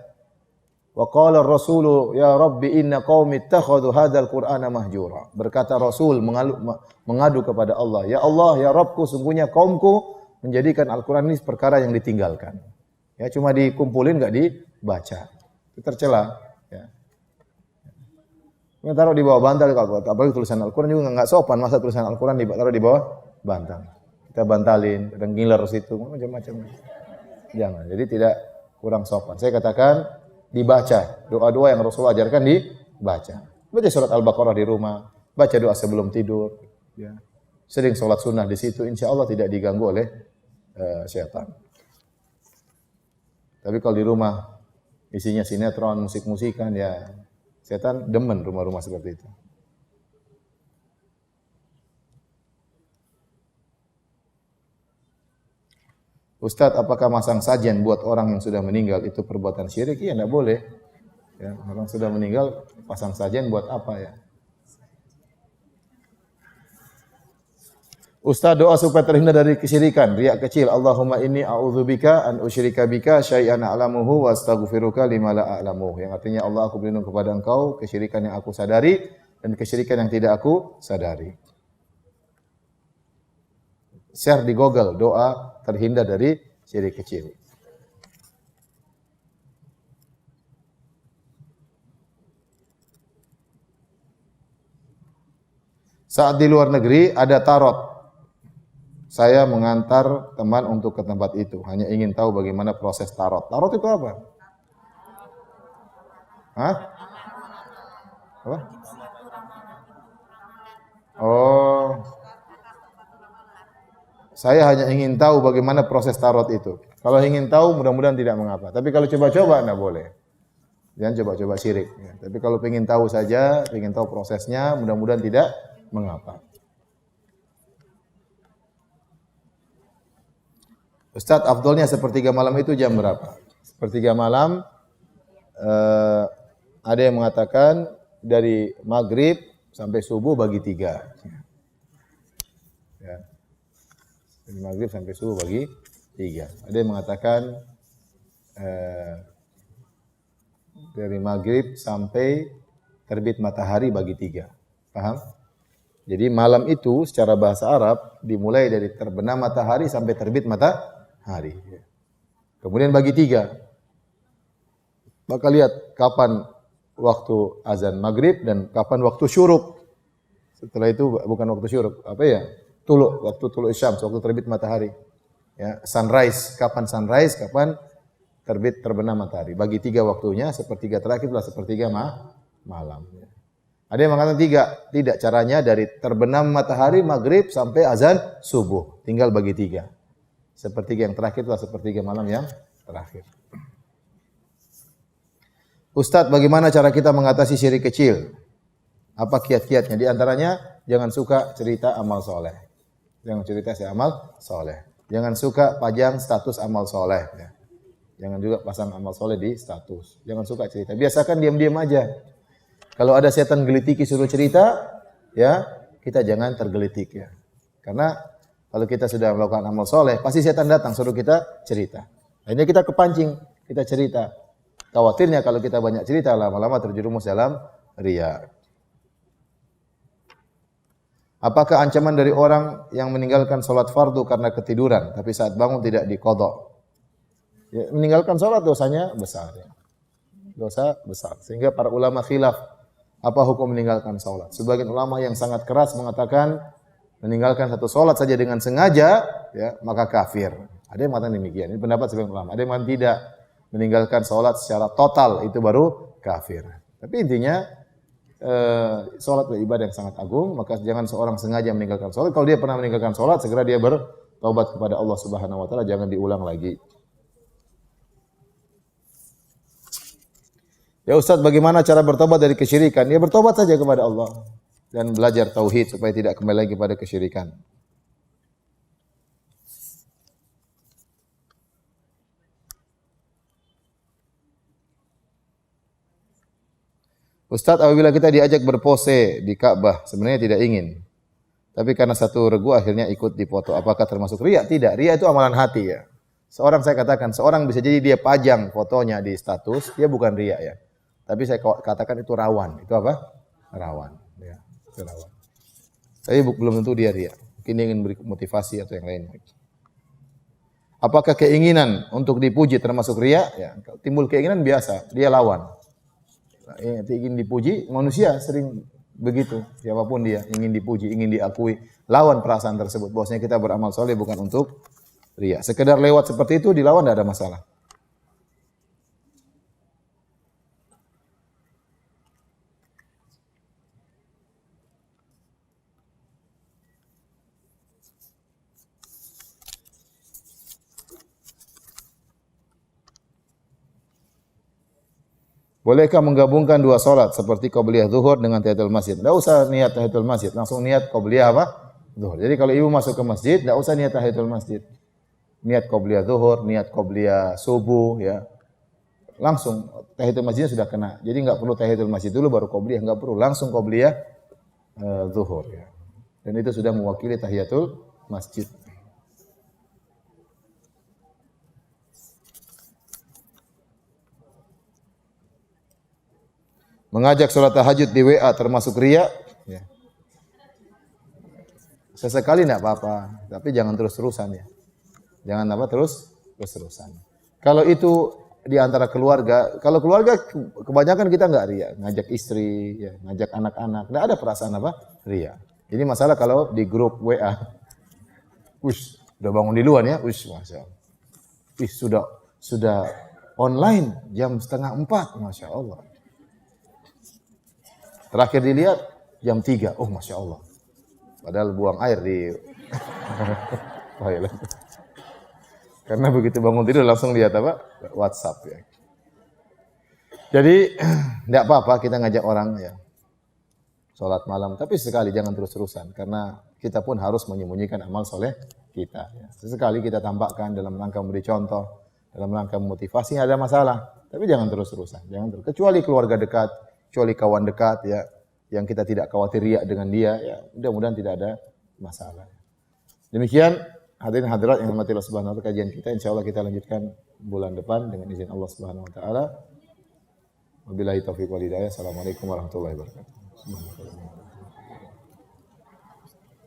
Wa qala ar-rasulu ya rabbi inna qaumi ittakhadhu hadzal qur'ana mahjura. Berkata Rasul mengadu kepada Allah, ya Allah, ya Rabbku, sungguhnya kaumku menjadikan Al-Quran ini perkara yang ditinggalkan. Ya, cuma dikumpulin enggak dibaca. Itu tercela, ya. Taruh di bawah bantal, apalagi tulisan Al-Quran juga enggak sopan, masa tulisan Al-Quran ditaruh di bawah bantal. Kita bantalin, kadang ngiler situ, macam-macam. Jangan, jadi tidak kurang sopan. Saya katakan dibaca, doa-doa yang Rasul ajarkan dibaca. Baca surat Al-Baqarah di rumah, baca doa sebelum tidur. Ya. Sering sholat sunnah di situ, insya Allah tidak diganggu oleh syaitan. Tapi kalau di rumah isinya sinetron, musik-musikan, ya syaitan demen rumah-rumah seperti itu. Ustadz, apakah masang sajen buat orang yang sudah meninggal itu perbuatan syirik? Iya, enggak boleh. Ya, orang sudah meninggal pasang sajen buat apa ya? Ustadz, doa supaya terhindar dari kesyirikan, riak kecil. Allahumma inni a'udzubika an usyrika bika syai'an a'lamuhu wa astaghfiruka lima la a'lamuhu. Yang artinya Allah, aku berlindung kepada Engkau kesyirikan yang aku sadari dan kesyirikan yang tidak aku sadari. Share di Google doa terhindar dari syirik kecil. Saat di luar negeri ada tarot. Saya mengantar teman untuk ke tempat itu. Hanya ingin tahu bagaimana proses tarot. Tarot itu apa? Hah? Apa? Oh. Saya hanya ingin tahu bagaimana proses tarot itu. Kalau ingin tahu, mudah-mudahan tidak mengapa. Tapi kalau coba-coba, enggak boleh. Jangan coba-coba syirik. Ya. Tapi kalau ingin tahu saja, ingin tahu prosesnya, mudah-mudahan tidak mengapa. Ustadz, afdolnya sepertiga malam itu jam berapa? Sepertiga malam ada yang mengatakan dari maghrib sampai subuh bagi 3. Ya. Dari maghrib sampai subuh bagi 3. Ada yang mengatakan dari maghrib sampai terbit matahari bagi 3. Paham? Jadi malam itu secara bahasa Arab dimulai dari terbenam matahari sampai terbit matahari. Kemudian bagi 3. Maka lihat kapan waktu azan maghrib dan kapan waktu syuruk. Setelah itu bukan waktu syuruk, apa ya? Waktu tulu syams, waktu terbit matahari. Ya, sunrise, kapan sunrise, kapan terbit terbenam matahari. Bagi 3 waktunya, sepertiga terakhir adalah sepertiga malam. Ada yang mengatakan 3, tidak, caranya dari terbenam matahari maghrib sampai azan subuh, tinggal bagi 3. Sepertiga yang terakhir adalah sepertiga malam yang terakhir. Ustadz, bagaimana cara kita mengatasi syirik kecil? Apa kiat-kiatnya? Di antaranya, jangan suka cerita amal soleh. Jangan cerita amal soleh. Jangan suka pajang status amal soleh. Ya. Jangan juga pasang amal soleh di status. Jangan suka cerita. Biasakan diam-diam aja. Kalau ada setan gelitiki suruh cerita, ya kita jangan tergelitik ya. Karena kalau kita sudah melakukan amal soleh, pasti setan datang suruh kita cerita. Akhirnya kita kepancing, kita cerita. Khawatirnya kalau kita banyak cerita, lama-lama terjerumus dalam riya. Apakah ancaman dari orang yang meninggalkan sholat fardu karena ketiduran, tapi saat bangun tidak diqadha? Ya, meninggalkan sholat dosanya besar. Ya. Dosa besar. Sehingga para ulama khilaf, apa hukum meninggalkan sholat? Sebagian ulama yang sangat keras mengatakan, meninggalkan satu sholat saja dengan sengaja, ya maka kafir. Ada yang mengatakan demikian. Ini pendapat sebagian ulama. Ada yang mengatakan tidak. Meninggalkan sholat secara total itu baru kafir. Tapi intinya sholat adalah ibadah yang sangat agung, maka jangan seorang sengaja meninggalkan sholat. Kalau dia pernah meninggalkan sholat, segera dia bertaubat kepada Allah Subhanahu Wa Taala, jangan diulang lagi. Ya Ustaz, bagaimana cara bertobat dari kesyirikan? Ya bertobat saja kepada Allah dan belajar tauhid supaya tidak kembali lagi pada kesyirikan. Ustaz, apabila kita diajak berpose di Ka'bah, sebenarnya tidak ingin. Tapi karena satu regu akhirnya ikut dipoto. Apakah termasuk riya? Tidak. Riya itu amalan hati ya. Saya katakan, seorang bisa jadi dia pajang fotonya di status, dia bukan riya ya. Tapi saya katakan itu rawan. Itu apa? Rawan. Ya, itu rawan. Tapi belum tentu dia riya. Mungkin dia ingin beri motivasi atau yang lain. Apakah keinginan untuk dipuji termasuk riya? Ya, timbul keinginan biasa, dia lawan. Ingin dipuji, manusia sering begitu. Siapapun dia ingin dipuji, ingin diakui, lawan perasaan tersebut. Bahwasanya kita beramal soleh bukan untuk riya. Sekedar lewat seperti itu dilawan tidak ada masalah. Bolehkah menggabungkan 2 salat seperti qabliyah zuhur dengan tahiyatul masjid? Enggak usah niat tahiyatul masjid, langsung niat qabliyah apa? Zuhur. Jadi kalau ibu masuk ke masjid, enggak usah niat tahiyatul masjid. Niat qabliyah zuhur, niat qabliyah subuh ya. Langsung tahiyatul masjidnya sudah kena. Jadi enggak perlu tahiyatul masjid dulu baru qabliyah, enggak perlu, langsung qabliyah zuhur ya. Dan itu sudah mewakili tahiyatul masjid. Mengajak sholat tahajud di WA termasuk riya? Ya. Sesekali tidak apa-apa, tapi jangan terus-terusan ya. Jangan apa terus-terusan. Kalau itu di antara keluarga, kalau keluarga kebanyakan kita enggak riya, ngajak istri, ya, ngajak anak-anak, enggak ada perasaan apa? Riya. Ini masalah kalau di grup WA. Udah bangun di luar ya, Masya Allah. Sudah online jam 3:30, Masya Allah. Terakhir dilihat jam 3. Oh, Masya Allah. Padahal buang air di toilet. Karena begitu bangun tidur langsung lihat apa? WhatsApp ya. Jadi, tidak apa-apa kita ngajak orang ya. Sholat malam. Tapi sekali jangan terus-terusan. Karena kita pun harus menyembunyikan amal soleh kita. Ya. Sesekali kita tampakkan dalam rangka memberi contoh, dalam rangka motivasi ada masalah, tapi jangan terus-terusan, kecuali keluarga dekat, kecuali kawan dekat ya, yang kita tidak khawatir riak dengan dia, ya mudah-mudahan tidak ada masalah. Demikian hadirin hadirat yang dirahmati Allah Subhanahu wa taala, kajian kita insyaallah kita lanjutkan bulan depan dengan izin Allah Subhanahu wa taala. Wabillahi taufiq wal hidayah. Assalamualaikum warahmatullahi wabarakatuh.